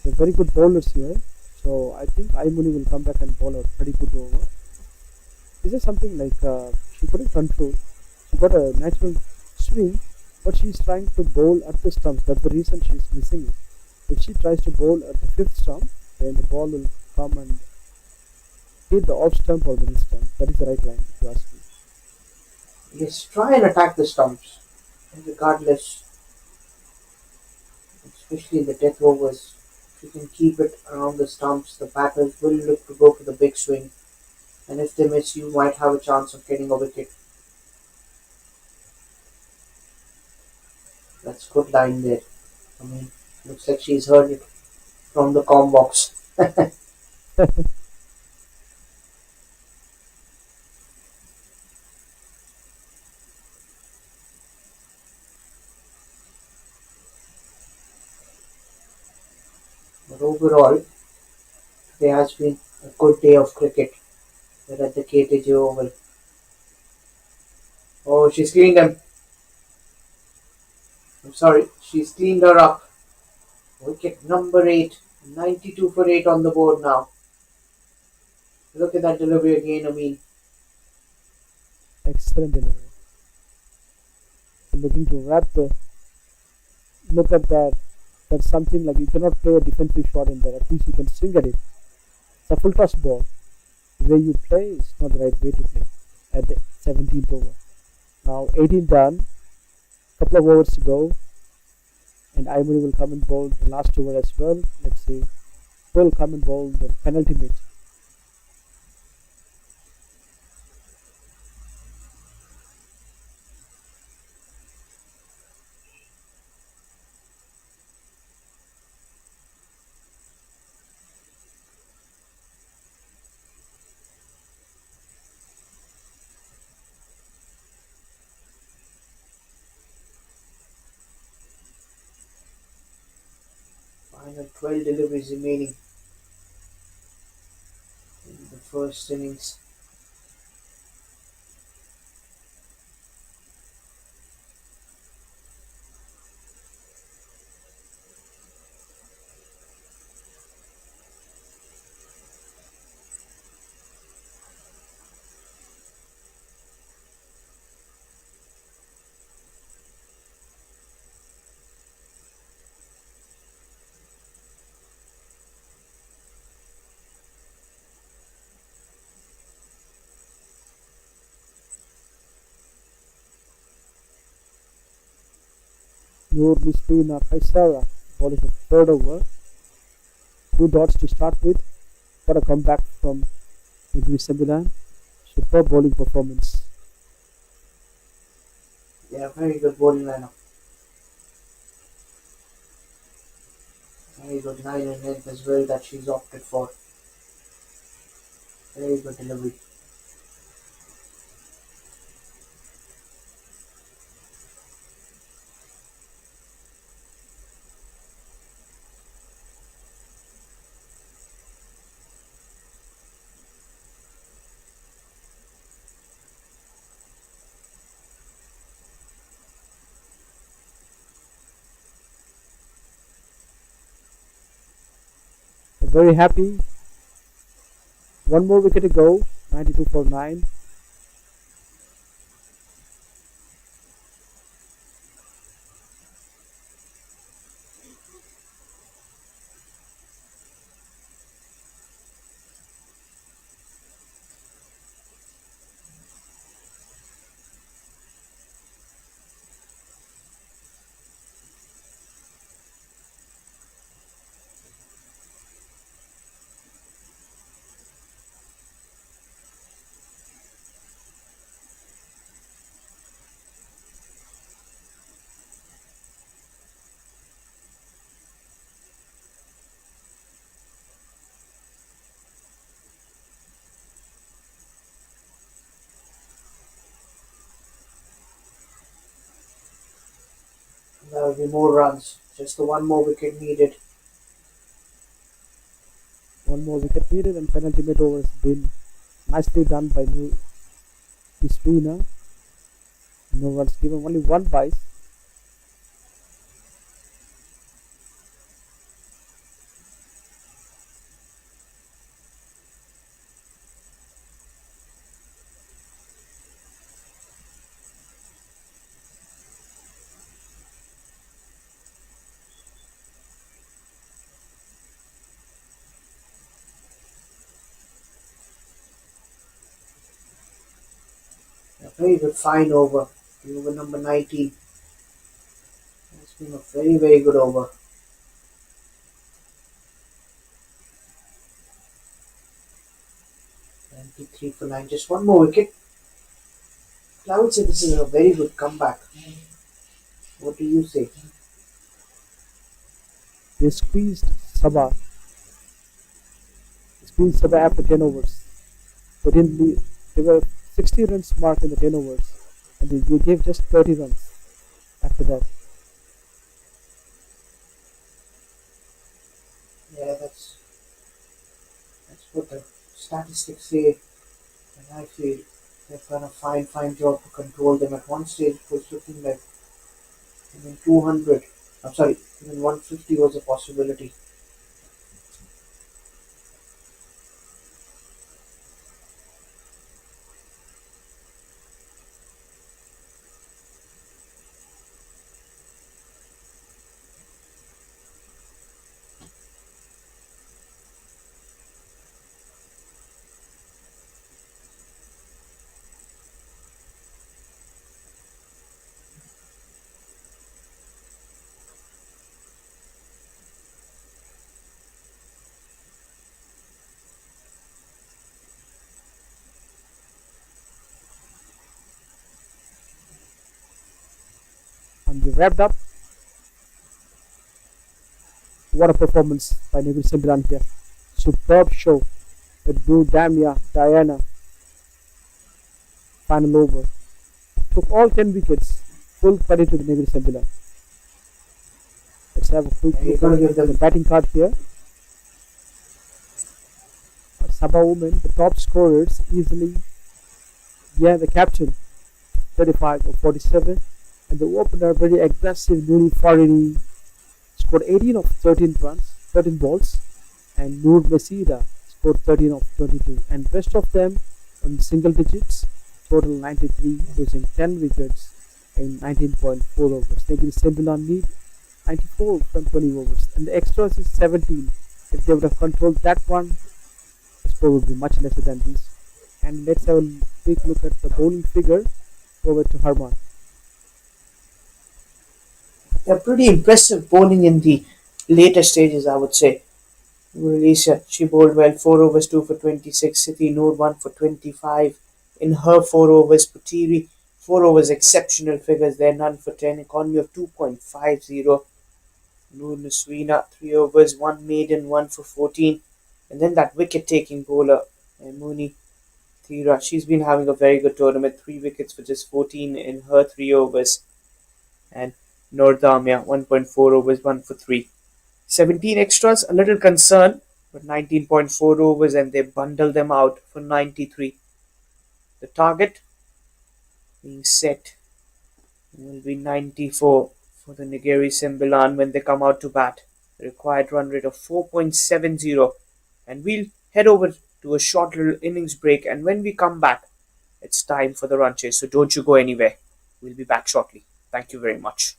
They're very good bowlers here. So I think Aimuni will come back and bowl a pretty good over. This is something like she couldn't control. She got a natural swing, but she's trying to bowl at the stumps. That's the reason she's missing it. If she tries to bowl at the fifth stump, then the ball will come and hit the off stump or middle stump. That is the right line, if you ask me. yes, try and attack the stumps. And regardless, especially in the death overs, if you can keep it around the stumps, the batters will look to go for the big swing. And if they miss, you might have a chance of getting a wicket. That's good line there. I mean, looks like she's heard it from the com box. But overall, there has been a good day of cricket here at the KTJ Oval. Oh, she's cleaned them. I'm sorry, she's cleaned her up. Wicket number 8. 92 for 8 on the board now. Look at that delivery again. I mean, Excellent delivery. Looking to wrap the look at that. That's something like you cannot play a defensive shot in there. At least you can swing at it. It's a full toss ball. The way you play is not the right way to play at the 17th over. Now 18 done. Couple of overs to go. And Ivory will come and bowl the last over as well. Let's see. Who will come and bowl the penultimate? final 12 deliveries remaining in the first innings. Nur Mispina Kaisara bowling the third over. 2 dots to start with. Got a comeback from Negri Sembilan. Superb bowling performance. Yeah, very good bowling lineup. Very good 9 and length as well that she's opted for. Very good delivery. Very happy. One more wicket to go. 92 for 9. There will be more runs. Just the one more wicket needed. One more wicket needed and penultimate over has been nicely done by Nisrina. No runs given, only one bite. A very good fine over. The over number 19. It's been a very, very good over. 93 for 9. Just one more wicket. I would say this is a very good comeback. What do you say? They Sabah. Squeezed Sabah after 10 overs. They didn't leave. They were 60 runs mark in the 10 overs, and they gave just 30 runs after that. Yeah, that's what the statistics say, and I feel they've done a fine, fine job to control them. At one stage, it was looking like even 200. I'm sorry, even 150 was a possibility. And they wrapped up. What a performance by Negri Sembilan here. Superb show with Blue Damia, Diana, final over. Took all 10 wickets. Full credit to the Negri Sembilan. Let's have a quick You're look going to at give them the batting card here. Sabah women, the top scorers, easily. Yeah, the captain, 35 or 47. And the opener, very aggressive, Noor Farini, scored 18 of 13 runs, 13 balls. And Noor Mesida scored 13 of 22. And rest of them on single digits, total 93, losing 10 wickets in 19.4 overs. Negri Sembilan need 94 from 20 overs. And the extras is 17. If they would have controlled that one, the score would be much lesser than this. And let's have a quick look at the bowling figure. Over to Harman. they're pretty impressive bowling in the later stages, I would say. Alicia, she bowled well, 4 overs, 2 for 26. Siti Noor, 1 for 25. In her 4 overs, Putiri, 4 overs, exceptional figures there, none for 10. Economy of 2.50. Noor Nuswina, 3 overs, 1 maiden, 1 for 14. And then that wicket taking bowler, Mooni Thira, she's been having a very good tournament, 3 wickets for just 14 in her 3 overs. And Nordamia, 1.4 overs, 1 for 3. 17 extras, a little concern, but 19.4 overs and they bundle them out for 93. The target being set will be 94 for the Negeri Sembilan when they come out to bat. The required run rate of 4.70. And we'll head over to a short little innings break. And when we come back, it's time for the run chase. So don't you go anywhere. We'll be back shortly. Thank you very much.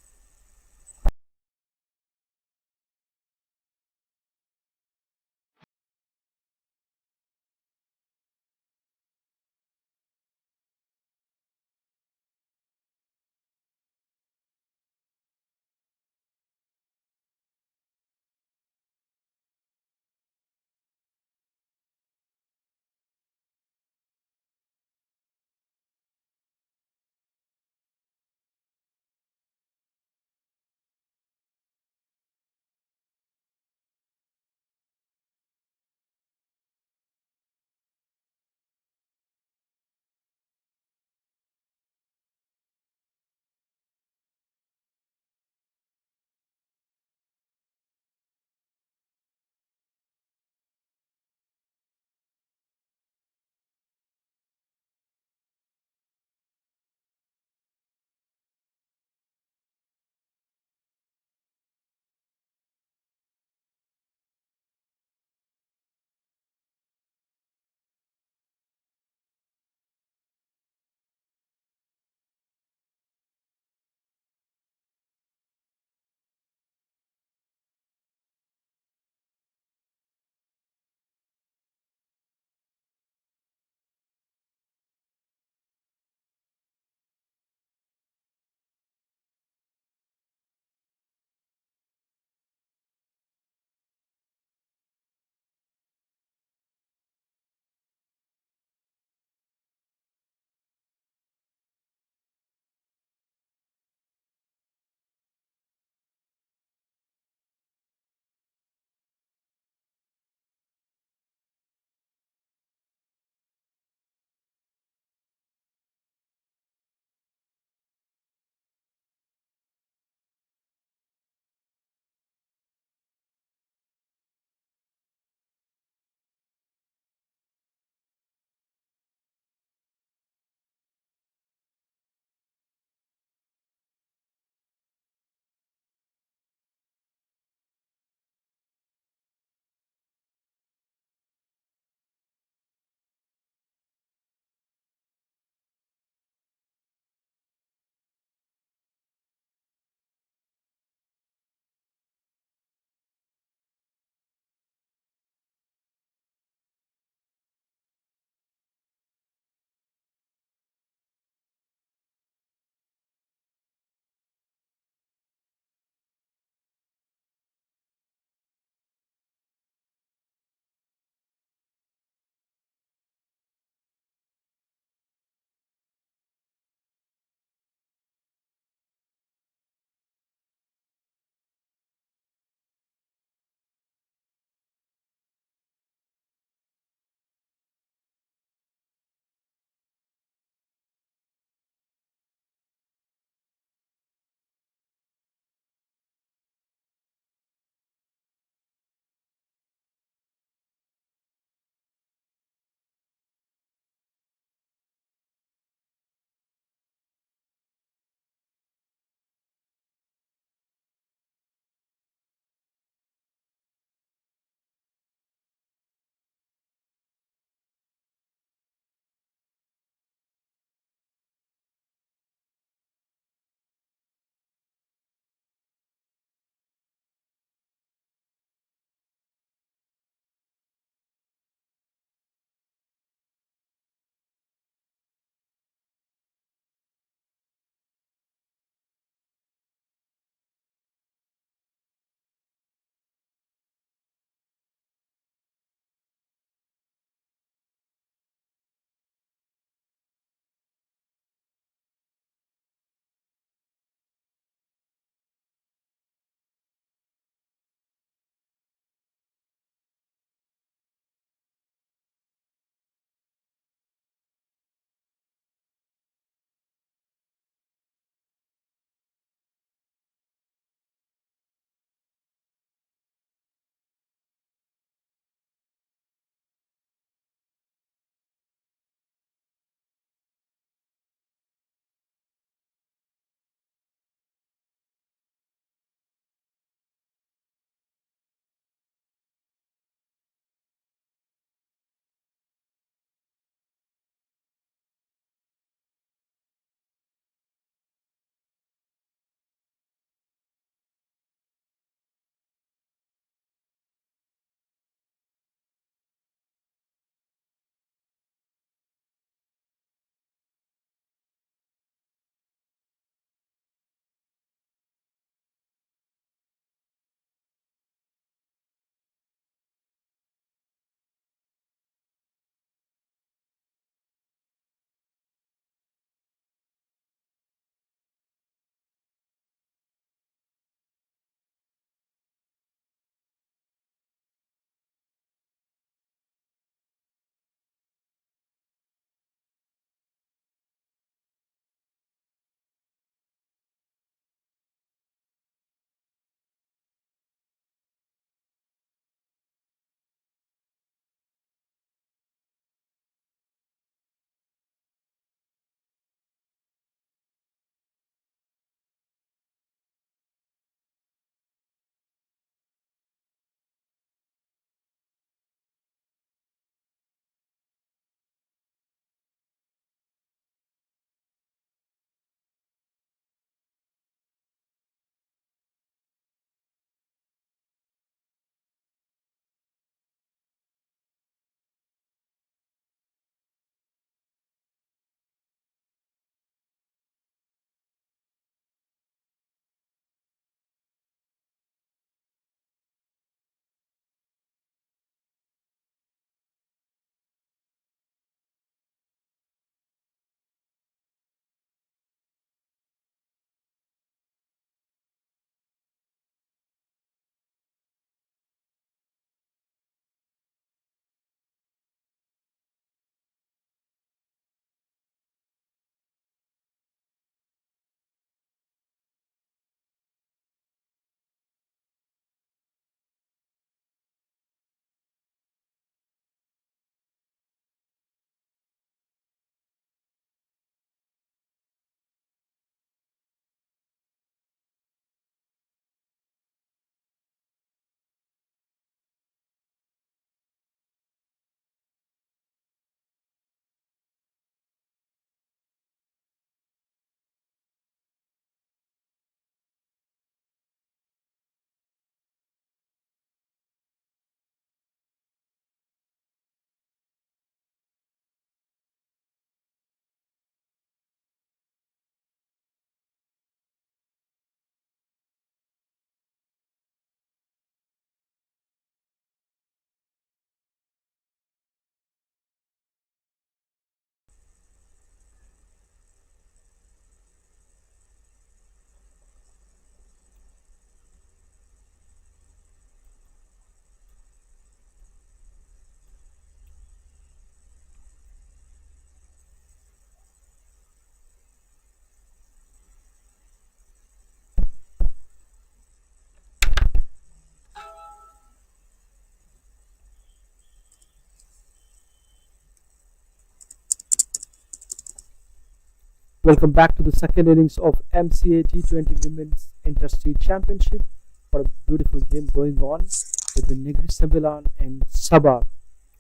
Welcome back to the second innings of MCA T20 Women's Interstate Championship. For a beautiful game going on between Negri Sembilan and Sabah,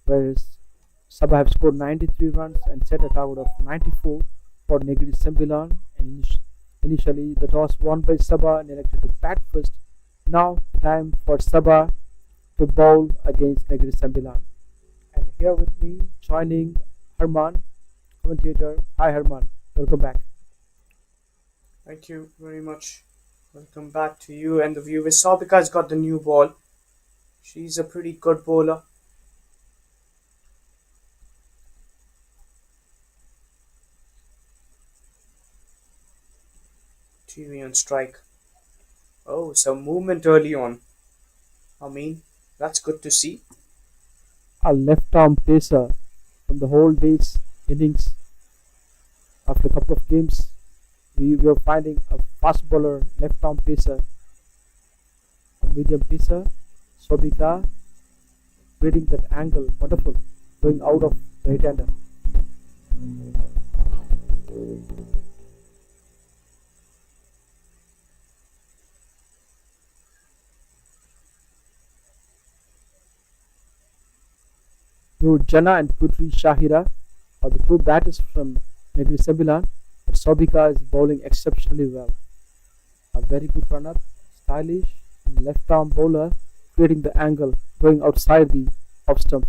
whereas Sabah have scored 93 runs and set a target of 94 for Negri Sembilan. And initially, the toss won by Sabah and elected to bat first. Now, time for Sabah to bowl against Negri Sembilan. And here with me, joining Herman, commentator. Hi, Herman. Welcome back. Thank you very much. Welcome back to you and the viewers. Sabika's got the new ball. She's a pretty good bowler. TV on strike. Oh, some movement early on. I mean, that's good to see. A left arm pacer from the whole day's innings. After a couple of games, we were finding a fast bowler, left arm pacer, a medium pacer, Sobika, creating that angle, wonderful, going out of the right hander. Jana and Putri Shahira are the two batters from Negri Sembilan, but Sobika is bowling exceptionally well. A very good run-up, stylish, and left-arm bowler, creating the angle, going outside the off stump.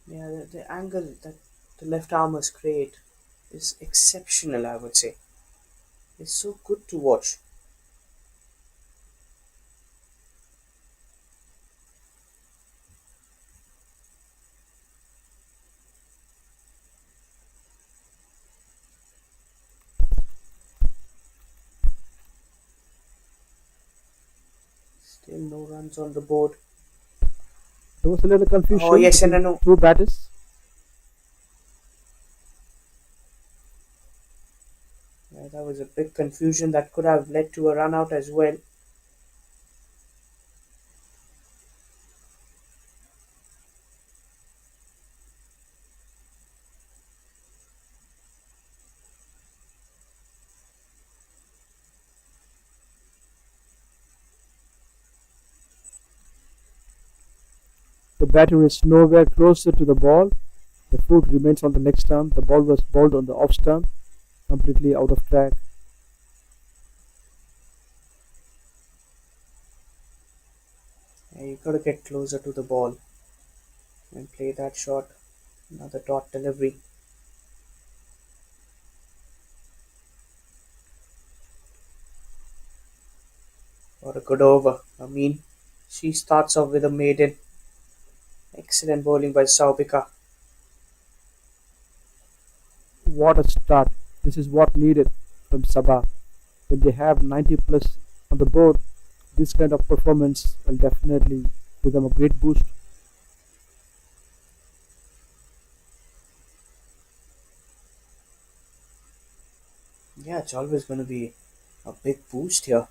Yeah, the angle that the left armers create is exceptional, I would say. It's so good to watch. Still no runs on the board. There was a little confusion Oh, yes, and between no. two batters. Yeah, that was a big confusion that could have led to a run out as well. The batter is nowhere closer to the ball. The foot remains on the leg stump. The ball was bowled on the off stump, completely out of track. Yeah, you gotta get closer to the ball and play that shot. Another dot delivery. What a good over. I mean, she starts off with a maiden. Excellent bowling by Saubika. What a start. This is what needed from Sabah. When they have 90 plus on the board, this kind of performance will definitely give them a great boost. Yeah, it's always going to be a big boost here.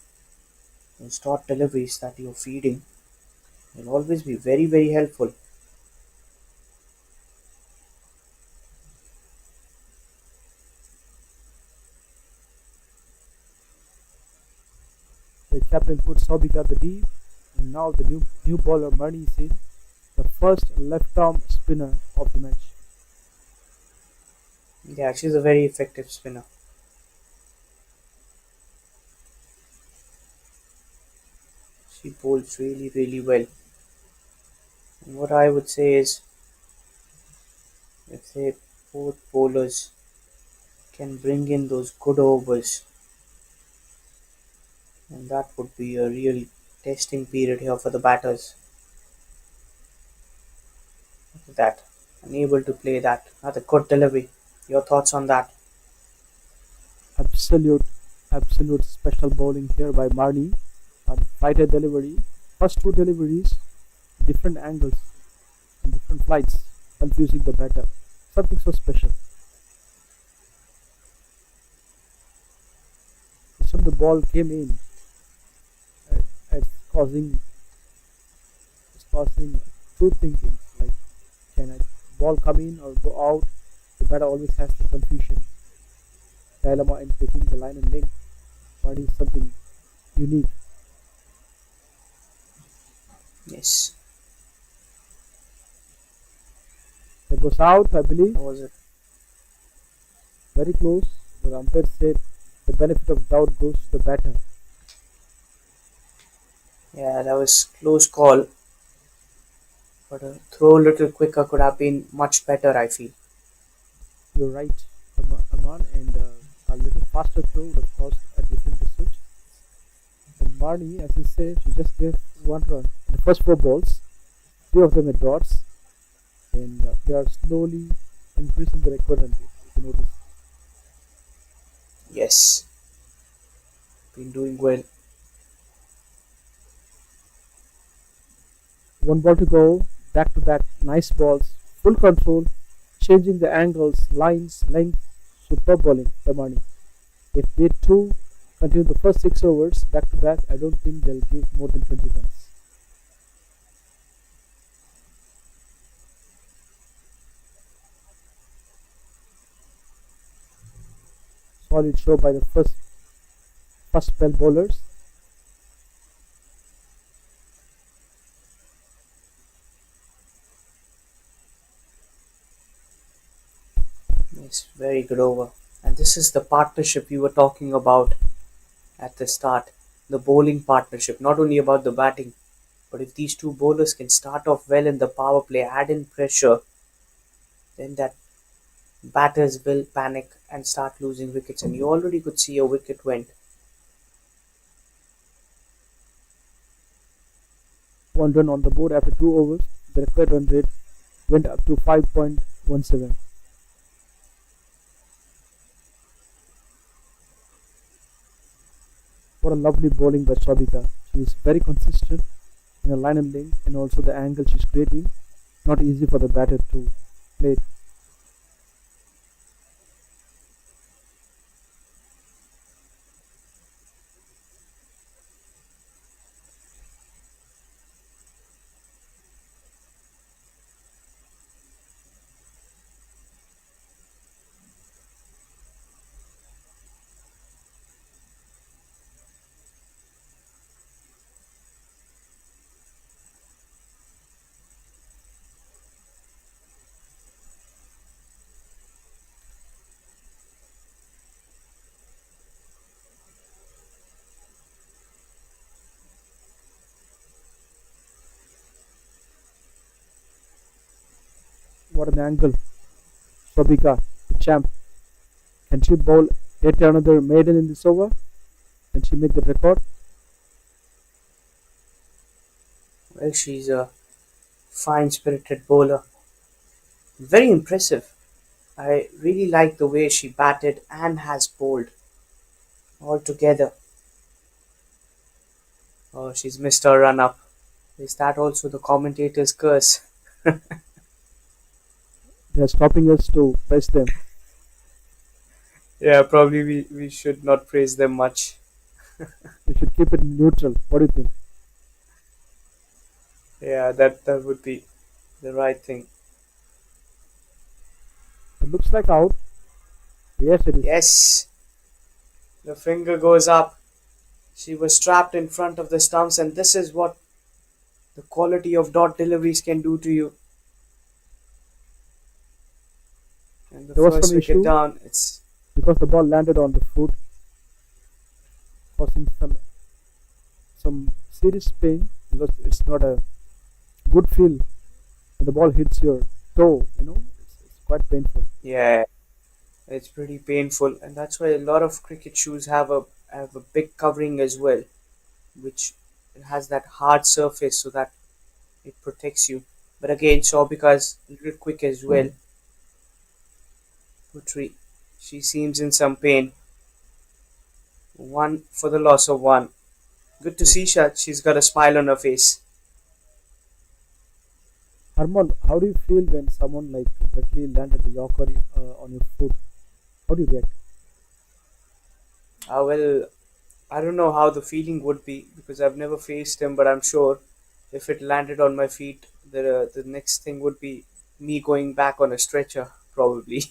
Those dot deliveries that you're feeding will always be very, very helpful. The captain puts Sobika at the D, and now the new bowler Marnie is in, the first left arm spinner of the match. Yeah, she's a very effective spinner. She bowls really, really well. And what I would say is, if they both bowlers can bring in those good overs, and that would be a real testing period here for the batters. Look at that, unable to play that. Another good delivery. Your thoughts on that? Absolute, absolute special bowling here by Marnie. Flighted delivery. First two deliveries, different angles and different flights, confusing the batter. Something so special. This time the ball came in, it's causing two thinking, like can a ball come in or go out. The batter always has the confusion dilemma in picking the line and length, finding something unique. Yes, That was out, I believe, that was it. very close, but umpire said the benefit of doubt goes to the batter. Yeah, that was close call, but a throw a little quicker could have been much better, I feel. You're right, Aman, and a little faster throw would have caused a different result. And Marnie, as I said, she just gave one run. In the first four balls, three of them were dots, and they are slowly increasing the record run rate. If you notice, Yes, been doing well. one ball to go, back to back, nice balls, full control, changing the angles, lines, length, superb bowling by Marnie. If they too continue the first six overs back to back, I don't think they'll give more than 20 runs. Solid show by the first spell bowlers. Yes, very good over. And this is the partnership we were talking about at the start. The bowling partnership, not only about the batting, but if these two bowlers can start off well in the power play, add in pressure, then that batters will panic and start losing wickets. And you already could see a wicket went. One run on the board after two overs. The required run rate went up to 5.17. What a lovely bowling by Sabika. She is very consistent in her line and length and also the angle she's creating. Not easy for the batter to play. What an angle. Sabika, the champ. Can she bowl yet another maiden in this over? Can she make the record? Well, she's a fine spirited bowler. Very impressive. I really like the way she batted and has bowled all together. Oh, she's missed her run up. Is that also the commentator's curse? They are stopping us to press them. Yeah, probably we should not praise them much. We should keep it neutral. What do you think? Yeah, that would be the right thing. It looks like out. Yes, it is. Yes, the finger goes up. She was trapped in front of the stumps, and this is what the quality of dot deliveries can do to you. And the There was first some wicket issue down, it's because the ball landed on the foot, causing some serious pain because it's not a good feel when the ball hits your toe. It's quite painful. yeah, it's pretty painful, and that's why a lot of cricket shoes have a big covering as well, which has that hard surface so that it protects you. But again, so because a little quick as well, Putri, she seems in some pain. One for the loss of one. Good to see she's got a smile on her face. Harmon, how do you feel when someone like Bradley landed the Yorker on your foot? How do you react? Well, I don't know how the feeling would be because I've never faced him, but I'm sure if it landed on my feet, the next thing would be me going back on a stretcher. probably.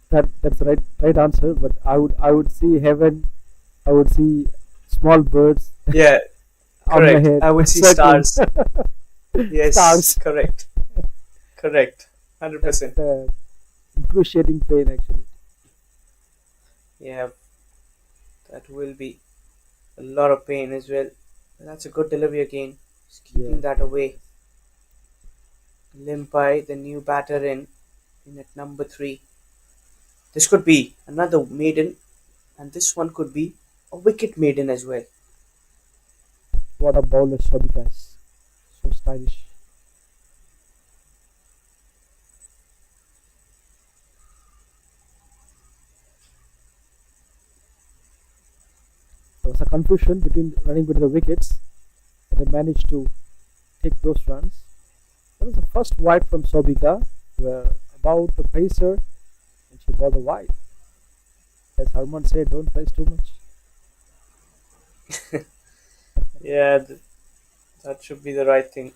That's the right answer. But I would see heaven. I would see small birds Yeah, on my correct. head I would see circling stars. Yes, stars. correct. Correct. That's 100%. the excruciating pain actually. Yeah, that will be a lot of pain as well. That's a good delivery again. Just Yeah, keeping that away. Limpai, the new batter in at number three. This could be another maiden, and this one could be a wicket maiden as well. what a bowler Sobika is. So stylish. There was a confusion between running between the wickets, but they managed to take those runs. That was the first wide from Sobika. Were about the pacer, and she bowled a wide. As Harman said, don't place too much. Yeah, that should be the right thing.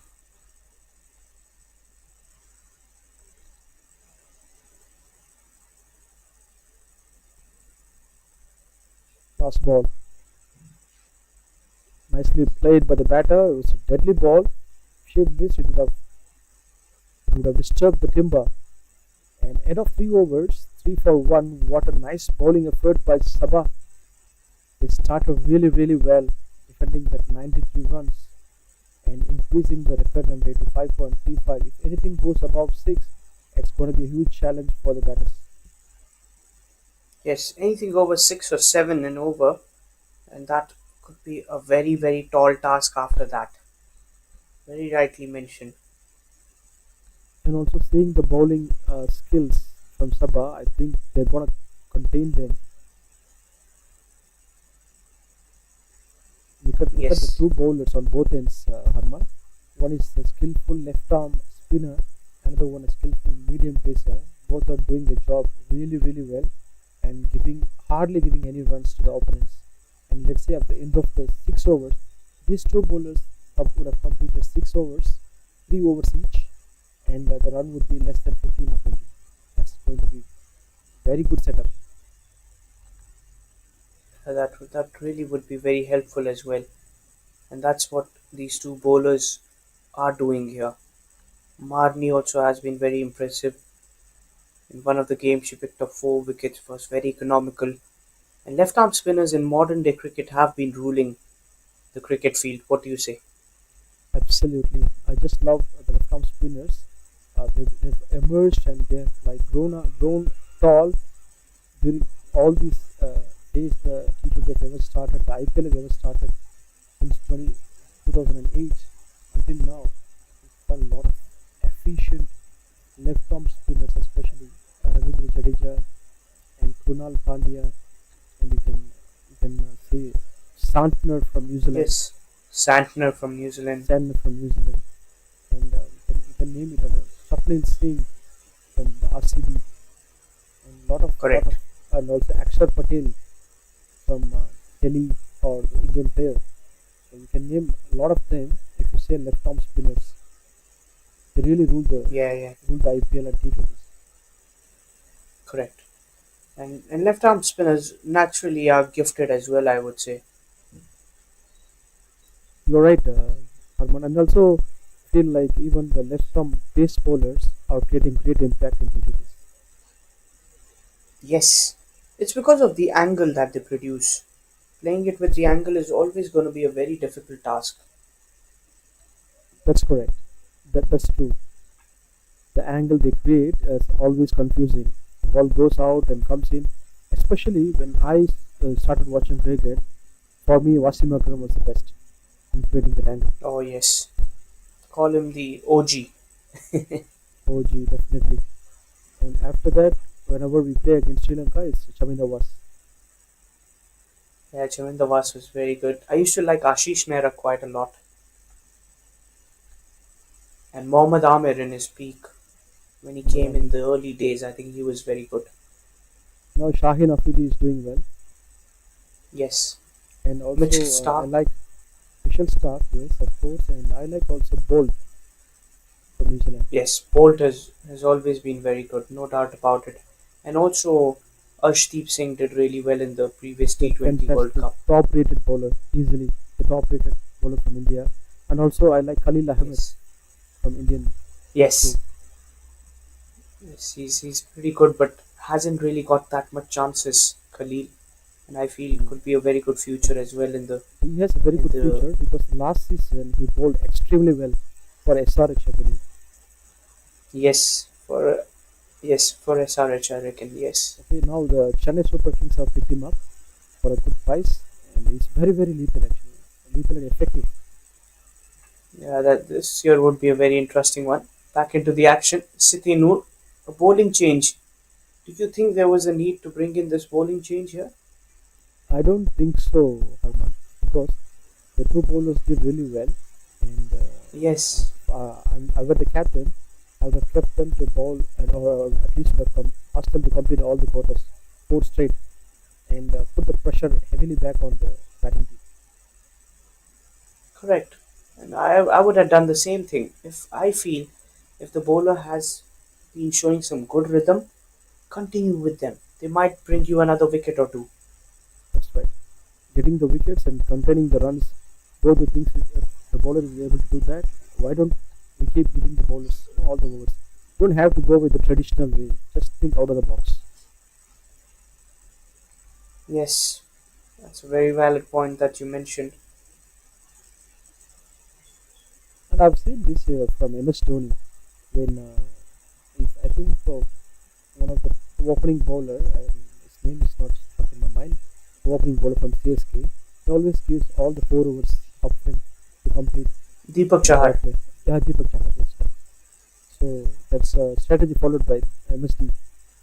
Last ball, nicely played by the batter. It was a deadly ball. If she had missed, it would have disturbed the timber. And end of 3 overs, 3 for 1. What a nice bowling effort by Sabah. They started really well, defending that 93 runs and increasing the record run rate to 5.35. If anything goes above 6, it's going to be a huge challenge for the batters. Yes, anything over six or seven and over, and that could be a very tall task after that. Very rightly mentioned. And also seeing the bowling skills from Sabah, I think they're going to contain them. Look at the Yes, two bowlers on both ends, Harman. One is a skillful left arm spinner, another one a skillful medium pacer. Both are doing the job really well and giving hardly giving any runs to the opponents. And let's say at the end of the 6 overs, these two bowlers would have completed 6 overs, 3 overs each, and the run would be less than 15 or 20. That's going to be very good setup. that really would be very helpful as well, and that's what these two bowlers are doing here. Marni also has been very impressive. In one of the games, she picked up 4 wickets, was very economical. And left-arm spinners in modern-day cricket have been ruling the cricket field. What do you say? Absolutely, I just love the left arm spinners. They've emerged and they've like grown tall during all these days. The T20 have ever started, the IPL have ever started since 2008 until now. We've got a lot of efficient left arm spinners, especially Ravindra Jadeja and Krunal Pandya, and you can say Santner from New Zealand. Yes, Santner from New Zealand. Santner from New Zealand, and you can name it. Swapnil Singh from the RCB, and lot Correct. of, and also Akshar Patel from Delhi or the Indian player. So you can name a lot of them. If you say left arm spinners, they really Yeah, rule the IPL and T20s. correct. And left-arm spinners naturally are gifted as well, I would say. You're right, Harman, and also feel like even the left arm pace bowlers are creating great impact in T20s. Yes, it's because of the angle that they produce. Playing it with the angle is always going to be a very difficult task. That's correct. That's true. The angle they create is always confusing. The ball goes out and comes in. Especially when I started watching cricket, for me Wasim Akram was the best in creating that angle. Oh yes, call him the OG. OG definitely. And after that, whenever we play against Sri Lanka, it's Chaminda Was. Yeah, Chaminda Vas was very good. I used to like Ashish Mehra quite a lot. And Mohammad Amir in his peak. When he came in the early days, I think he was very good. Now Shaheen Afridi is doing well, Yes. and also Mitchell I Stark. like Michelle Stark, yes, of course, and I like also Bolt. from New Zealand. Yes, Bolt has always been very good, no doubt about it. And also, Arshdeep Singh did really well in the previous He's a T20 World fantastic, Cup. top-rated bowler, easily the top-rated bowler from India. And also, I like Khalil Ahmed Yes, from Indian too. yes, yes. He's pretty good, but hasn't really got that much chances, Khalil. And I feel Mm. could be a very good future as well He has a very in good the future because last season he bowled extremely well for SRH, I believe. yes for yes for SRH I reckon yes. Okay, now the Chennai Super Kings have picked him up for a good price, and he's very, very lethal actually, lethal and effective. Yeah, that this year would be a very interesting one. Back into the action, City Noor, a bowling change. Do you think there was a need to bring in this bowling change here? I don't think so, Harman, because the two bowlers did really well, and Yes, I were the captain. I would have kept them to bowl, and or at least have asked them to complete all the quarters, four straight, and put the pressure heavily back on the batting team. correct. And I would have done the same thing if I feel if the bowler has been showing some good rhythm, continue with them. They might bring you another wicket or two. That's right. Getting the wickets and containing the runs, both the things. If the bowler is able to do that, why don't we keep giving the bowlers all the overs? You don't have to go with the traditional way. Just think out of the box. Yes, that's a very valid point that you mentioned. And I've seen this from MS Dhoni when I think one of the opening bowler, his name is not stuck in my mind, the opening bowler from CSK, he always gives all the four overs upfront to complete Deepak the power Chahar. play. Yeah, Deepak Chahar, yes, correct. So that's a strategy followed by MSD.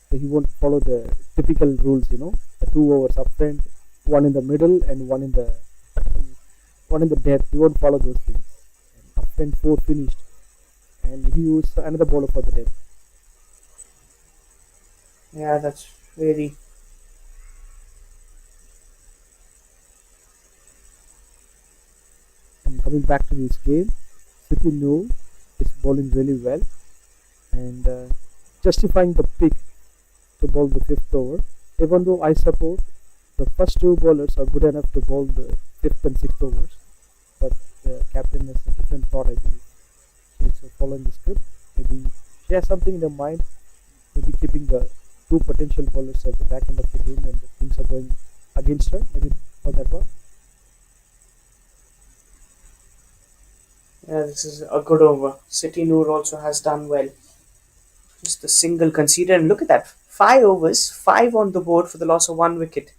So he won't follow the typical rules, the two overs upfront, one in the middle, and one in the death. He won't follow those things. And upfront four finished, and he used another bowler for the death. Yeah, that's really And coming back to this game, City knew is bowling really well and justifying the pick to bowl the fifth over. Even though I support the first two bowlers are good enough to bowl the fifth and sixth overs, but the captain has a different thought, I believe. She's following the script. Maybe she has something in her mind. Maybe keeping the two potential bowlers at the back end of the game and the things are going against her. Maybe how that was. yeah, this is a good over. City Noor also has done well. Just a single conceded, and look at that. 5 overs, 5 on the board for the loss of 1 wicket.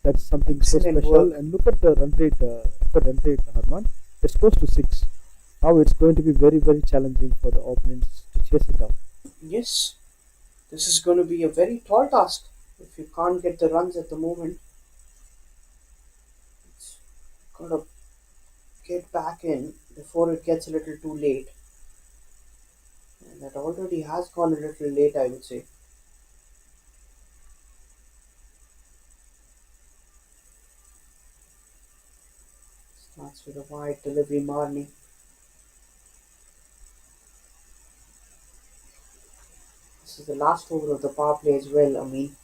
That's something so Excellent special. work. And look at the record run rate, Harman. It's close to six. Now it's going to be very, very challenging for the opponents to chase it down. Yes, this is going to be a very tall task. If you can't get the runs at the moment, it's got to get back in before it gets a little too late. And that already has gone a little late, I would say. Starts with a wide delivery, Marnie. This is the last over of the power play as well. I mean,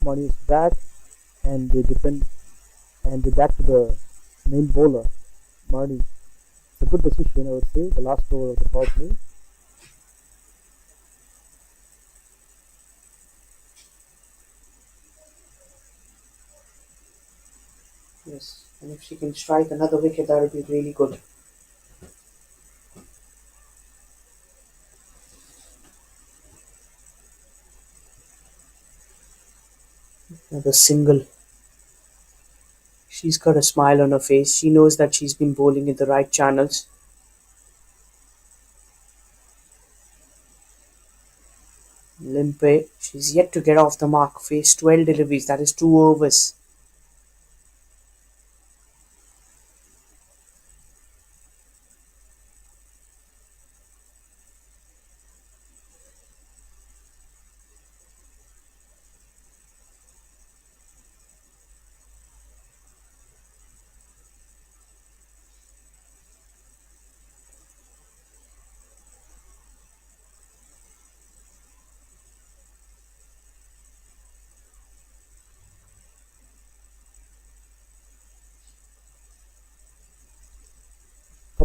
Money is back, and they back to the main bowler, Marnie. It's a good decision, I would say. The last over of the power play. yes. And if she can strike another wicket, that would be really good. Another single. She's got a smile on her face. She knows that she's been bowling in the right channels. Limpe, she's yet to get off the mark. Faced 12 deliveries, that is 2 overs.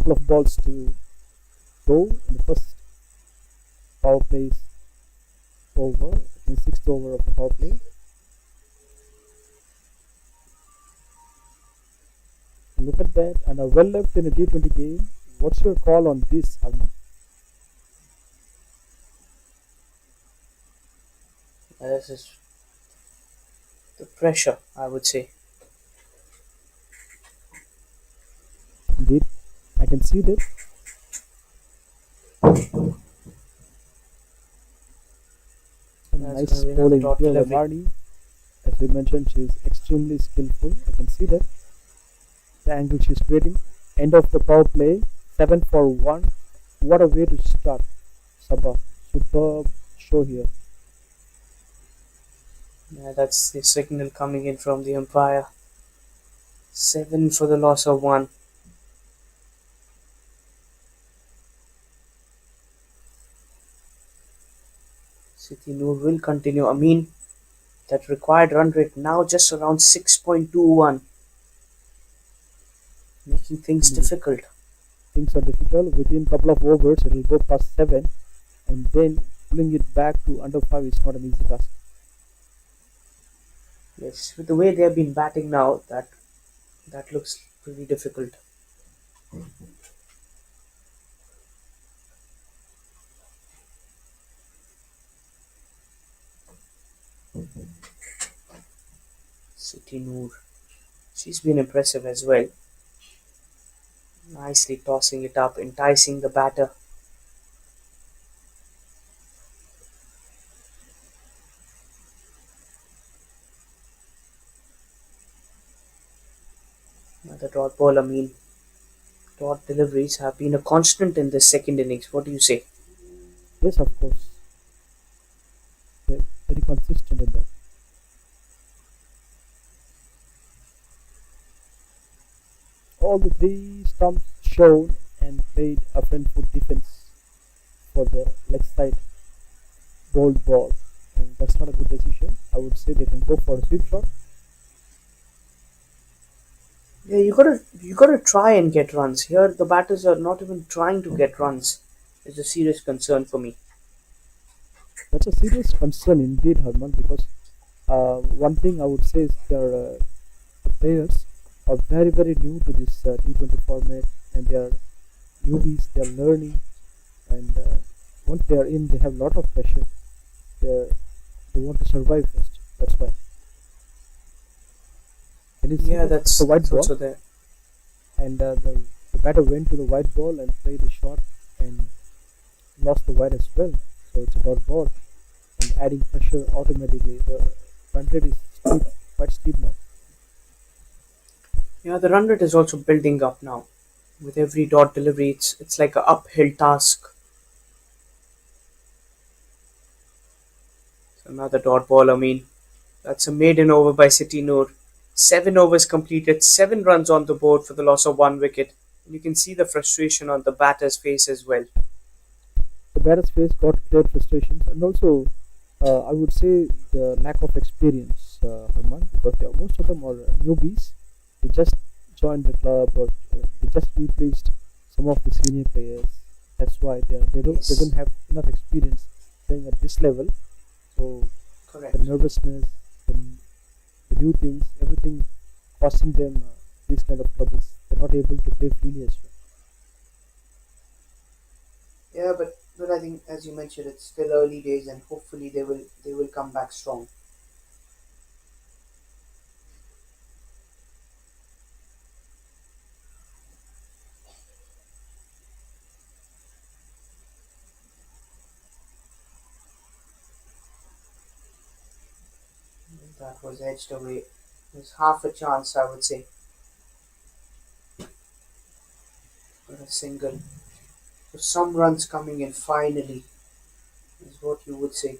couple of balls to go in the first power plays over, in sixth over of the power play. Look at that, and a well left in a T20 game. What's your call on this, Arman? This is the pressure, I would say. Indeed, I can see that. That's Nice going to be another bowling dot here, delivery. Varney. As we mentioned, she is extremely skillful. I can see that. The angle she's creating. End of the power play. 7 for 1. What a way to start. Sabah. Superb show here. Yeah, that's the signal coming in from the umpire. 7 for the loss of 1. City Noor will continue. I mean, that required run rate now just around 6.21, making things Indeed. difficult. Things are difficult. Within a couple of overs, it will go past 7. And then pulling it back to under 5 is not an easy task. Yes, with the way they have been batting now, that looks pretty difficult. City Noor, she's been impressive as well. Nicely tossing it up, enticing the batter. Another dot ball. I mean, dot deliveries have been a constant in this second innings. What do you say? Yes, of course. They're very consistent in that. All the three stumps shown and played a front foot defense for the leg side bowled ball. And that's not a good decision. I would say they can go for a sweep shot. Yeah, you gotta try and get runs. Here the batters are not even trying to get runs. It's a serious concern for me. That's a serious concern indeed, Herman, because one thing I would say is the players are very, very new to this T20 format, and they are newbies, they are learning, and once they are in, they have a lot of pressure. They, they want to survive first. That's why. Can you see Yeah, that? That's a white that's ball, also there. and the batter went to the white ball and played a shot and lost the white as well. So it's a dot ball, and adding pressure automatically. The run rate is steep, quite steep now. Yeah, the run rate is also building up now. With every dot delivery, it's like a uphill task. So another dot ball. I mean, that's a maiden over by City Noor. 7 overs completed, 7 runs on the board for the loss of 1 wicket. And you can see the frustration on the batter's face as well. The batter's face got clear frustrations, and also I would say the lack of experience, Herman, because most of them are newbies. They just joined the club, or they just replaced some of the senior players. That's why they don't Yes, have enough experience playing at this level. So the correct. nervousness, the, the new things, everything costing them these kind of troubles. They're not able to play freely as well. Yeah, but I think as you mentioned, it's still early days, and hopefully they will come back strong. That was edged away. There's half a chance, I would say, for a single. So some runs coming in finally is what you would say.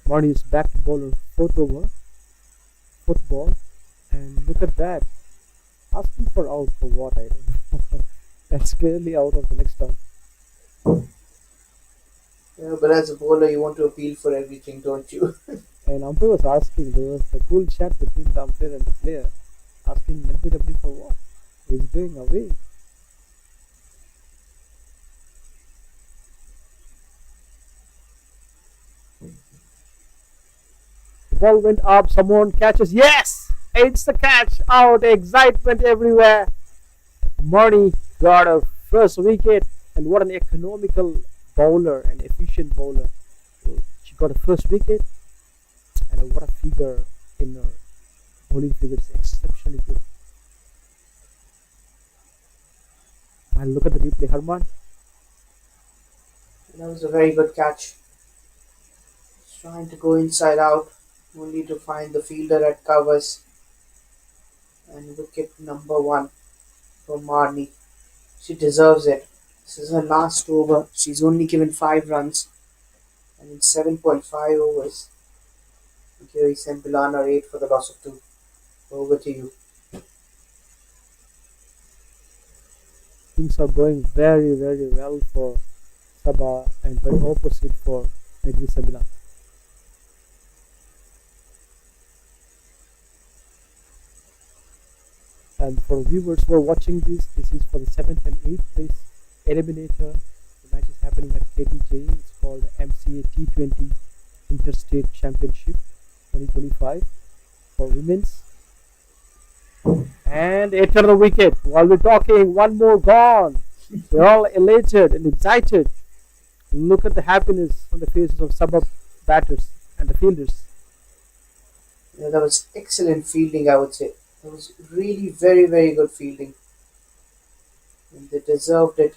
Marnie is back to bowler, fourth over, fourth ball, and look at that. Asking for out for what? I don't know. That's clearly out of the leg stump. Yeah, but as a bowler, you want to appeal for everything, don't you? And umpire was asking, there was a cool chat between the umpire and the player, asking LBW for what? He's going away. The ball went up, someone catches, yes! It's the catch, out, excitement everywhere. Marnie got a first wicket, and what an economical bowler, an efficient bowler. So she got a first wicket, and what a figure in her bowling figure is exceptionally good. And look at the replay, Harman. That was a very good catch. He's trying to go inside out, only to find the fielder at covers. And wicket number one for Marnie. She deserves it. This is her last over. She's only given 5 runs. And in 7.5 overs, Negri Sembilan are 8 for the loss of 2. Over to you. Things are going very, very well for Sabah and very opposite for Negri Sembilan. And for viewers who are watching this is for the 7th and 8th place eliminator. The match is happening at KTJ. It's called MCA T20 Interstate Championship 2025 for women's. And enter the wicket. While we're talking, one more gone. We're all elated and excited. Look at the happiness on the faces of Sabah batters and the fielders. Yeah, that was excellent fielding, I would say. That was really very, very good fielding. And they deserved it.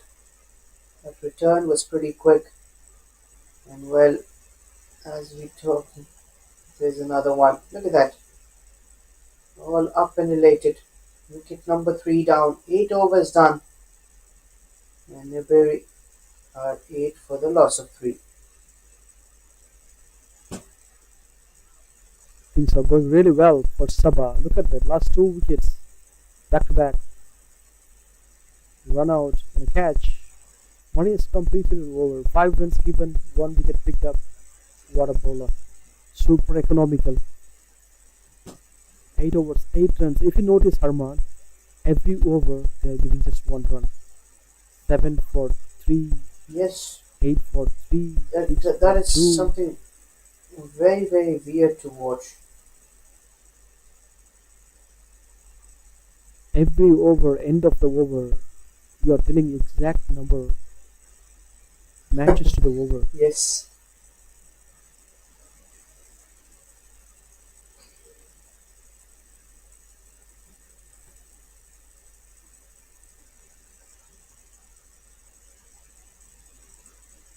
That return was pretty quick. And well, as we talk, there's another one. Look at that. All up and elated. Wicket number 3 down. 8 overs done. And Newberry are 8 for the loss of 3. Things are going really well for Sabah. Look at that. Last 2 wickets. Back to back. Run out and a catch. Money has completed it over. 5 runs given. 1 wicket picked up. What a bowler. Super economical. 8 overs, 8 runs. If you notice, Harman, every over they are giving just 1 run. 7 for 3, Yes, 8 for 3. that is 2. something very, very weird to watch. Every over, end of the over, you are telling exact number matches to the over. Yes.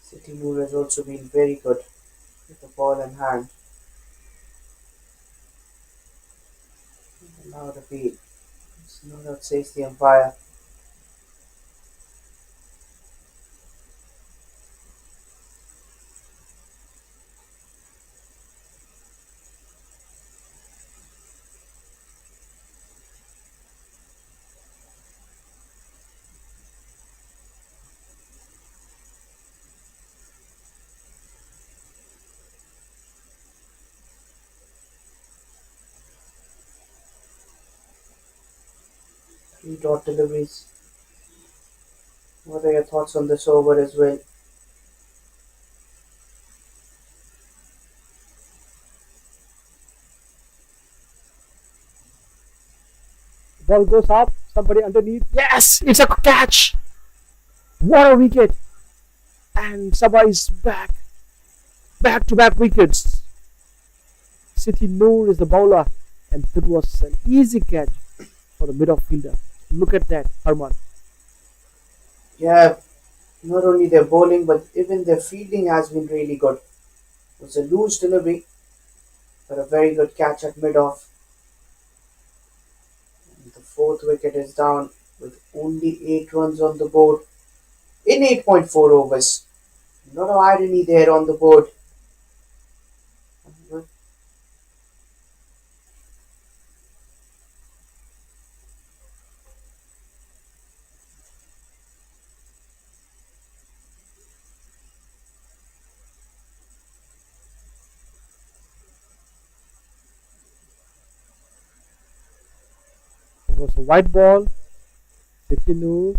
City Moore has also been very good with the ball in hand. Now the appeal. It's not out, says the umpire. Three dot deliveries. What are your thoughts on this over as well? Ball goes up, somebody underneath. Yes, it's a catch. What a wicket. And Sabah is back. Back to back wickets. City Noor is the bowler, and it was an easy catch for the mid-off fielder. Look at that, Harman. Yeah, not only their bowling but even their fielding has been really good. It was a loose delivery, but a very good catch at mid-off. And the 4th wicket is down with only 8 runs on the board in 8.4 overs. A lot of irony there on the board. was a white ball. Sitinu,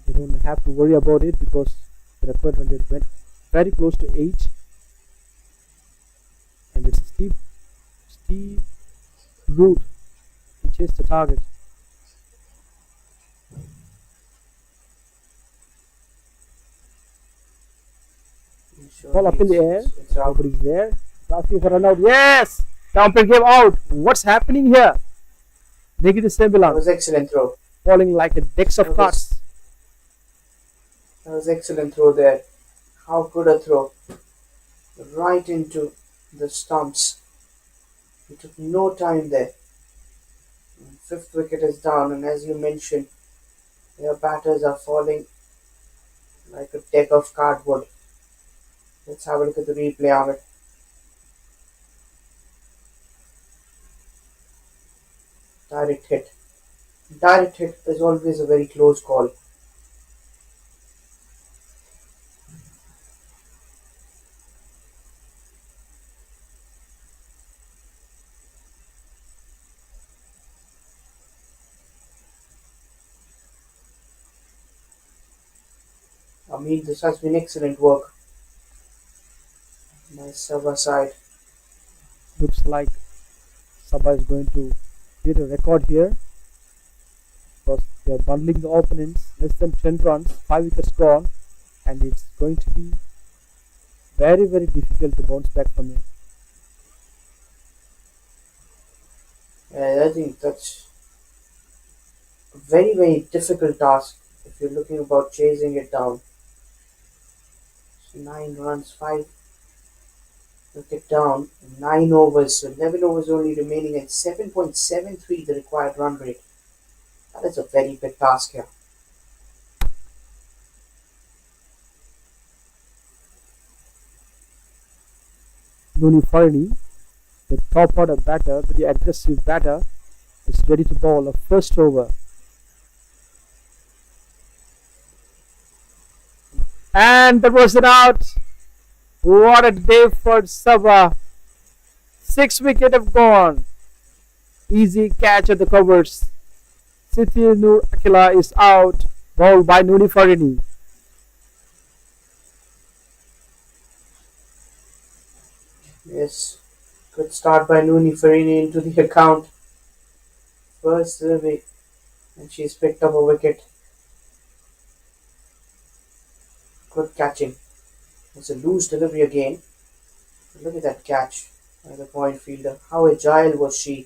they don't have to worry about it because the record run rate went very close to 8, and it's steep route to chase the target. Ball up in the air. It's out. Nobody's there. Asking for run out. Yes! The umpire came out. What's happening here? Negri That Sembilan was excellent throw. falling like a decks of That was- cards. That was excellent throw there. How good a throw. Right into the stumps. He took no time there. Fifth wicket is down, and as you mentioned, their batters are falling like a deck of cardboard. Let's have a look at the replay of it. Direct hit. Direct hit is always a very close call. I mean, this has been excellent work. Nice Sabah side. Looks like Sabah is going to hit a record here because they are bundling the opponents. Less than 10 runs, 5 wickets gone, and it's going to be very, very difficult to bounce back from here. I think that's a very, very difficult task if you're looking about chasing it down. So 9 runs, 5 wicket down, 9 overs, so 11 overs only remaining at 7.73 the required run rate. That is a very big task here. Nuni Farni, the top order batter, very aggressive batter, is ready to bowl a first over. And that was it out. What a day for Sabah. 6 wickets have gone. Easy catch at the covers. Siti Nur Akila is out, bowled by Nuni Farini. Yes, good start by Nuni Farini into the account. First survey, and she's picked up a wicket. Good catching. It's a loose delivery again. Look at that catch by the point fielder. How agile was she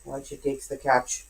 while she takes the catch.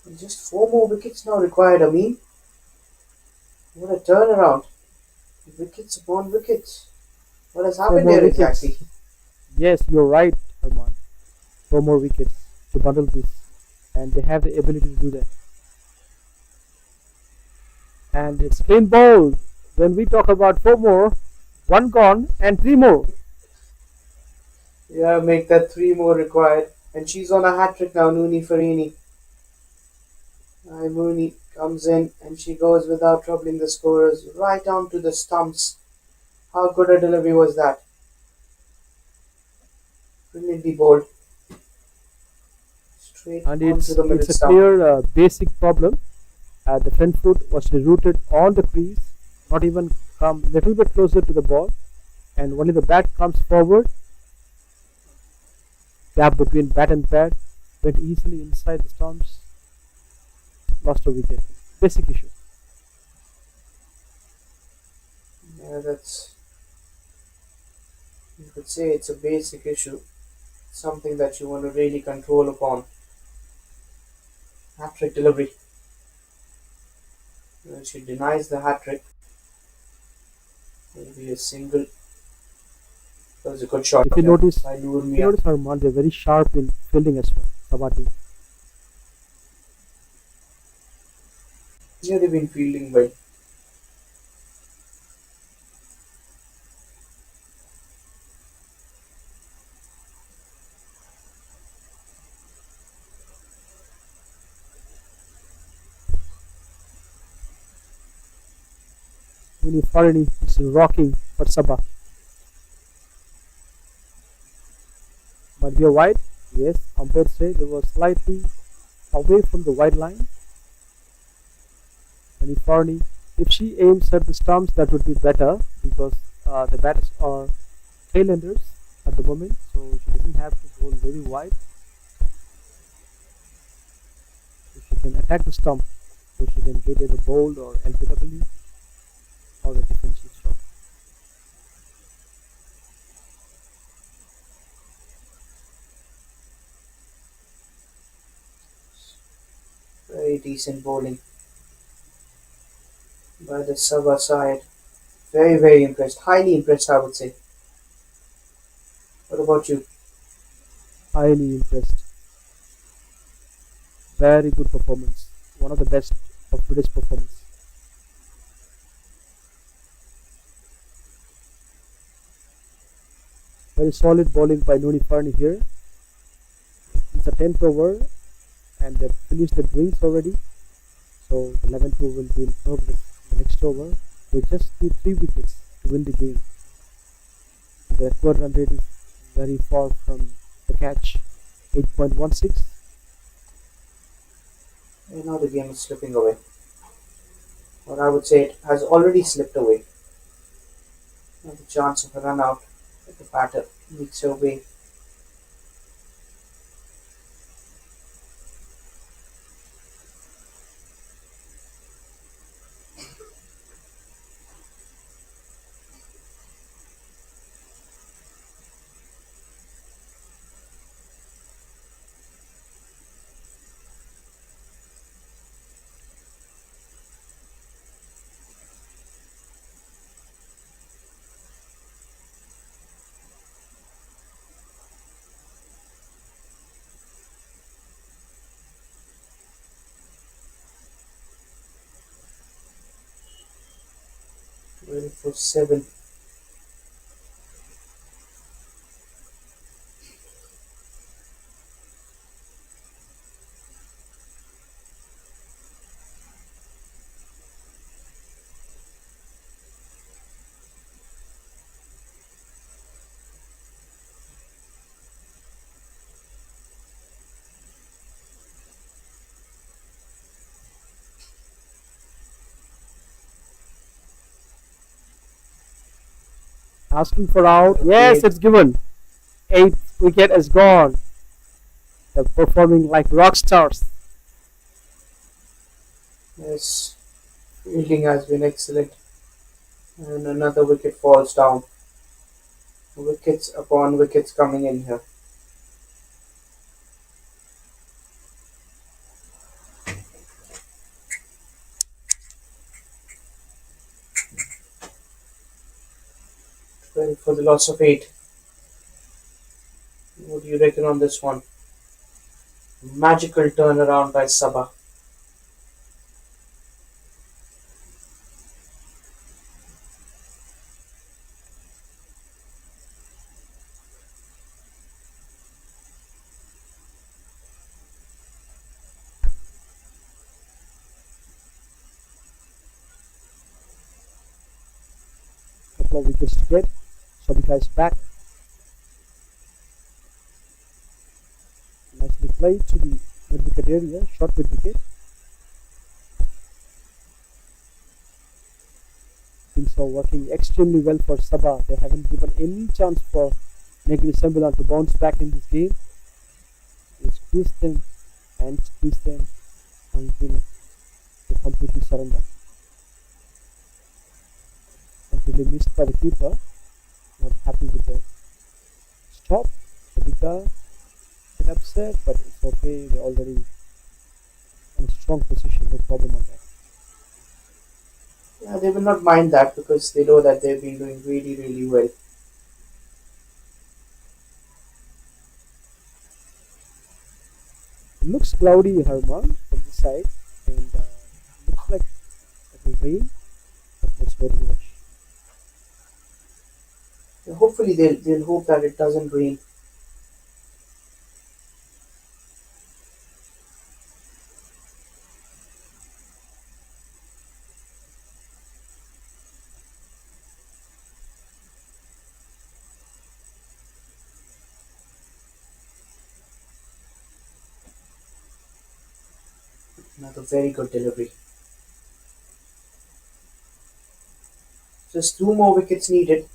And just 4 more wickets now required, I mean. What a turnaround. Wickets upon wickets. What has happened more here wickets. exactly? Yes, you're right, Arman. 4 more wickets to bundle this and they have the ability to do that. And it's clean bowled. When we talk about four more, one gone and three more. Yeah, make that three more required. And she's on a hat trick now, Nooni Farini. Mooney comes in and she goes without troubling the scorers right onto the stumps. How good a delivery was that? Brilliantly bowled. Straight And onto the middle it's a stump. clear basic problem. The front foot was rooted on the crease, not even come little bit closer to the ball, and only the bat comes forward. Gap between bat and pad went easily inside the stumps. Lost a wicket. Basic issue. Yeah, that's, you could say it's a basic issue. Something that you want to really control upon. Hat trick delivery. Well, she denies the hat trick. Maybe a single. That was a good shot. If you notice, by Noor if you Mia. notice Harman, they're very sharp in fielding as well. Sabah team. Yeah, they've been fielding well. Really Farini is rocking for Sabah. Might be a wide. Yes, umpire said they were slightly away from the wide line. And Farini, if she aims at the stumps, that would be better because the batters are tail-enders at the moment, so she doesn't have to bowl very wide. So she can attack the stump, so she can get either bowled or LBW or a defensive shot. Very decent bowling by the Sabah side. Very, very impressed. Highly impressed, I would say. What about you? Highly impressed. Very good performance. One of the best of today's performance. Very solid bowling by Nooni Farni here. It's the 10th over and they've finished the drinks already. So the 11th over will be in progress. The next over, they just need 3 wickets to win the game. The required run rate is very far from the catch, 8.16. And now the game is slipping away. Or I would say it has already slipped away. Now the chance of a run out at the batter makes her way. Ready for 7. Asking for out. Yes, Okay. it's given. 8th wicket is gone. They're performing like rock stars. Yes, fielding has been excellent. And another wicket falls down. Wickets upon wickets coming in here. Ready for the loss of 8. What do you reckon on this one? Magical turnaround by Sabah. Couple of wickets to get. Sabika is back. Nicely played to the mid wicket area, short mid wicket. Things are working extremely well for Sabah. They haven't given any chance for Negri Sembilan to bounce back in this game. They squeeze them and squeeze them until they completely surrender. Completely missed by the keeper. Not happy with the stop. Sabika bit upset, but it's okay. They're already in a strong position. No problem on that. Yeah, they will not mind that because they know that they've been doing really, really well. It looks cloudy, Herman, from this side, and looks like it will rain. But let's wait and watch. Yeah, hopefully, they'll hope that it doesn't rain. Another very good delivery. Just two more wickets needed.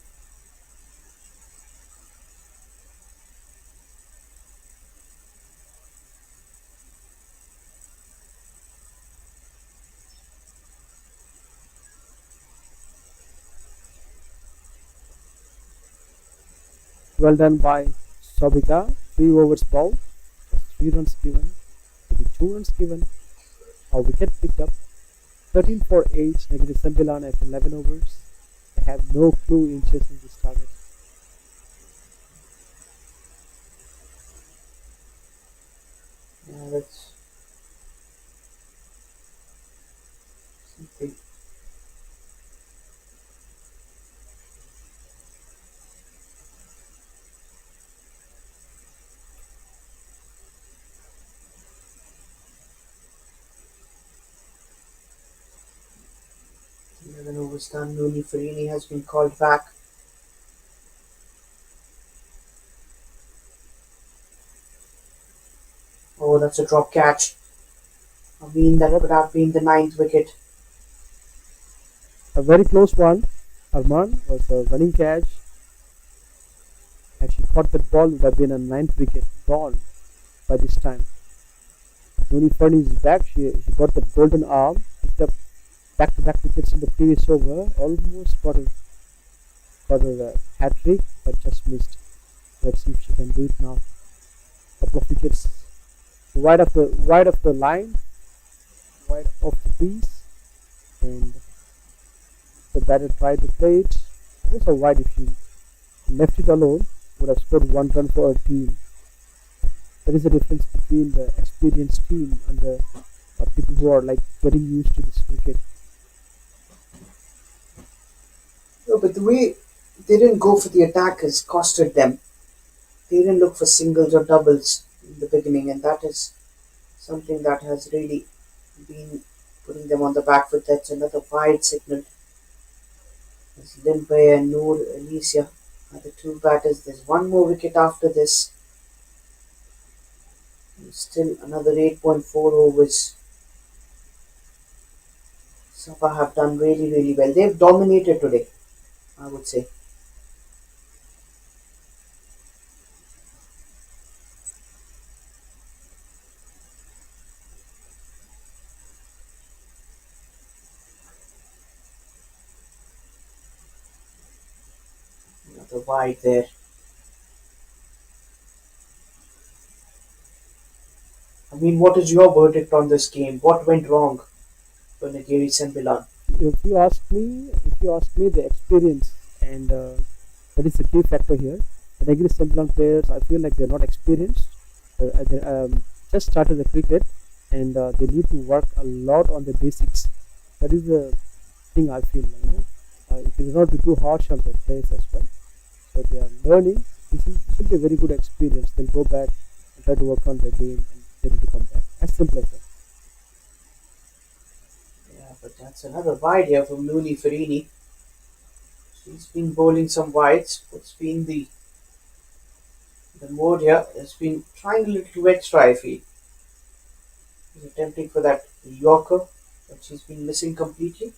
Well done by Sabika. 3 overs bowled, 3 runs given, maybe 2 runs given. A wicket picked up. 13 for 8. Negri Sembilan after 11 overs. They have no clue in chasing this target. Yeah, that's something. 11 overs done. Nuni Farini has been called back. Oh, that's a drop catch. I mean, that could have been the ninth wicket. A very close one. Arman was a running catch. Had she caught that ball, would have been a ninth wicket gone by this time. Nuni Fernie is back. She got that golden arm, picked up back-to-back wickets in the previous over. Almost got a hat trick, but just missed. Let's see if she can do it now. Couple of wickets wide of the line, wide off the crease, and the batter tried to play it. It was a wide. If she left it alone, would have scored 1 run for her team. There is a difference between the experienced team and the people who are like getting used to this cricket. No, but the way they didn't go for the attackers costed them. They didn't look for singles or doubles in the beginning, and that is something that has really been putting them on the back foot. That's another wide signal. As Limpe and Noor Alicia are the two batters. There's one more wicket after this. And still another 8.4 overs. Sabah have done really, really well. They've dominated today, I would say. Another wide there. I mean, what is your verdict on this game? What went wrong for Negeri Sembilan? If you ask me, the experience and that is the key factor here. The Negri Sembilan players, I feel like they're not experienced. just started the cricket, and they need to work a lot on the basics. That is the thing I feel. It will not be too harsh on the players as well. So they are learning. This will be a very good experience. They'll go back and try to work on the game and they need to come back. As simple as that. Yeah, but that's another wide here from Looney Farini. She's been bowling some wides. What's been the mode here? Has been trying a little too extra, I feel. She's attempting for that Yorker, but she's been missing completely.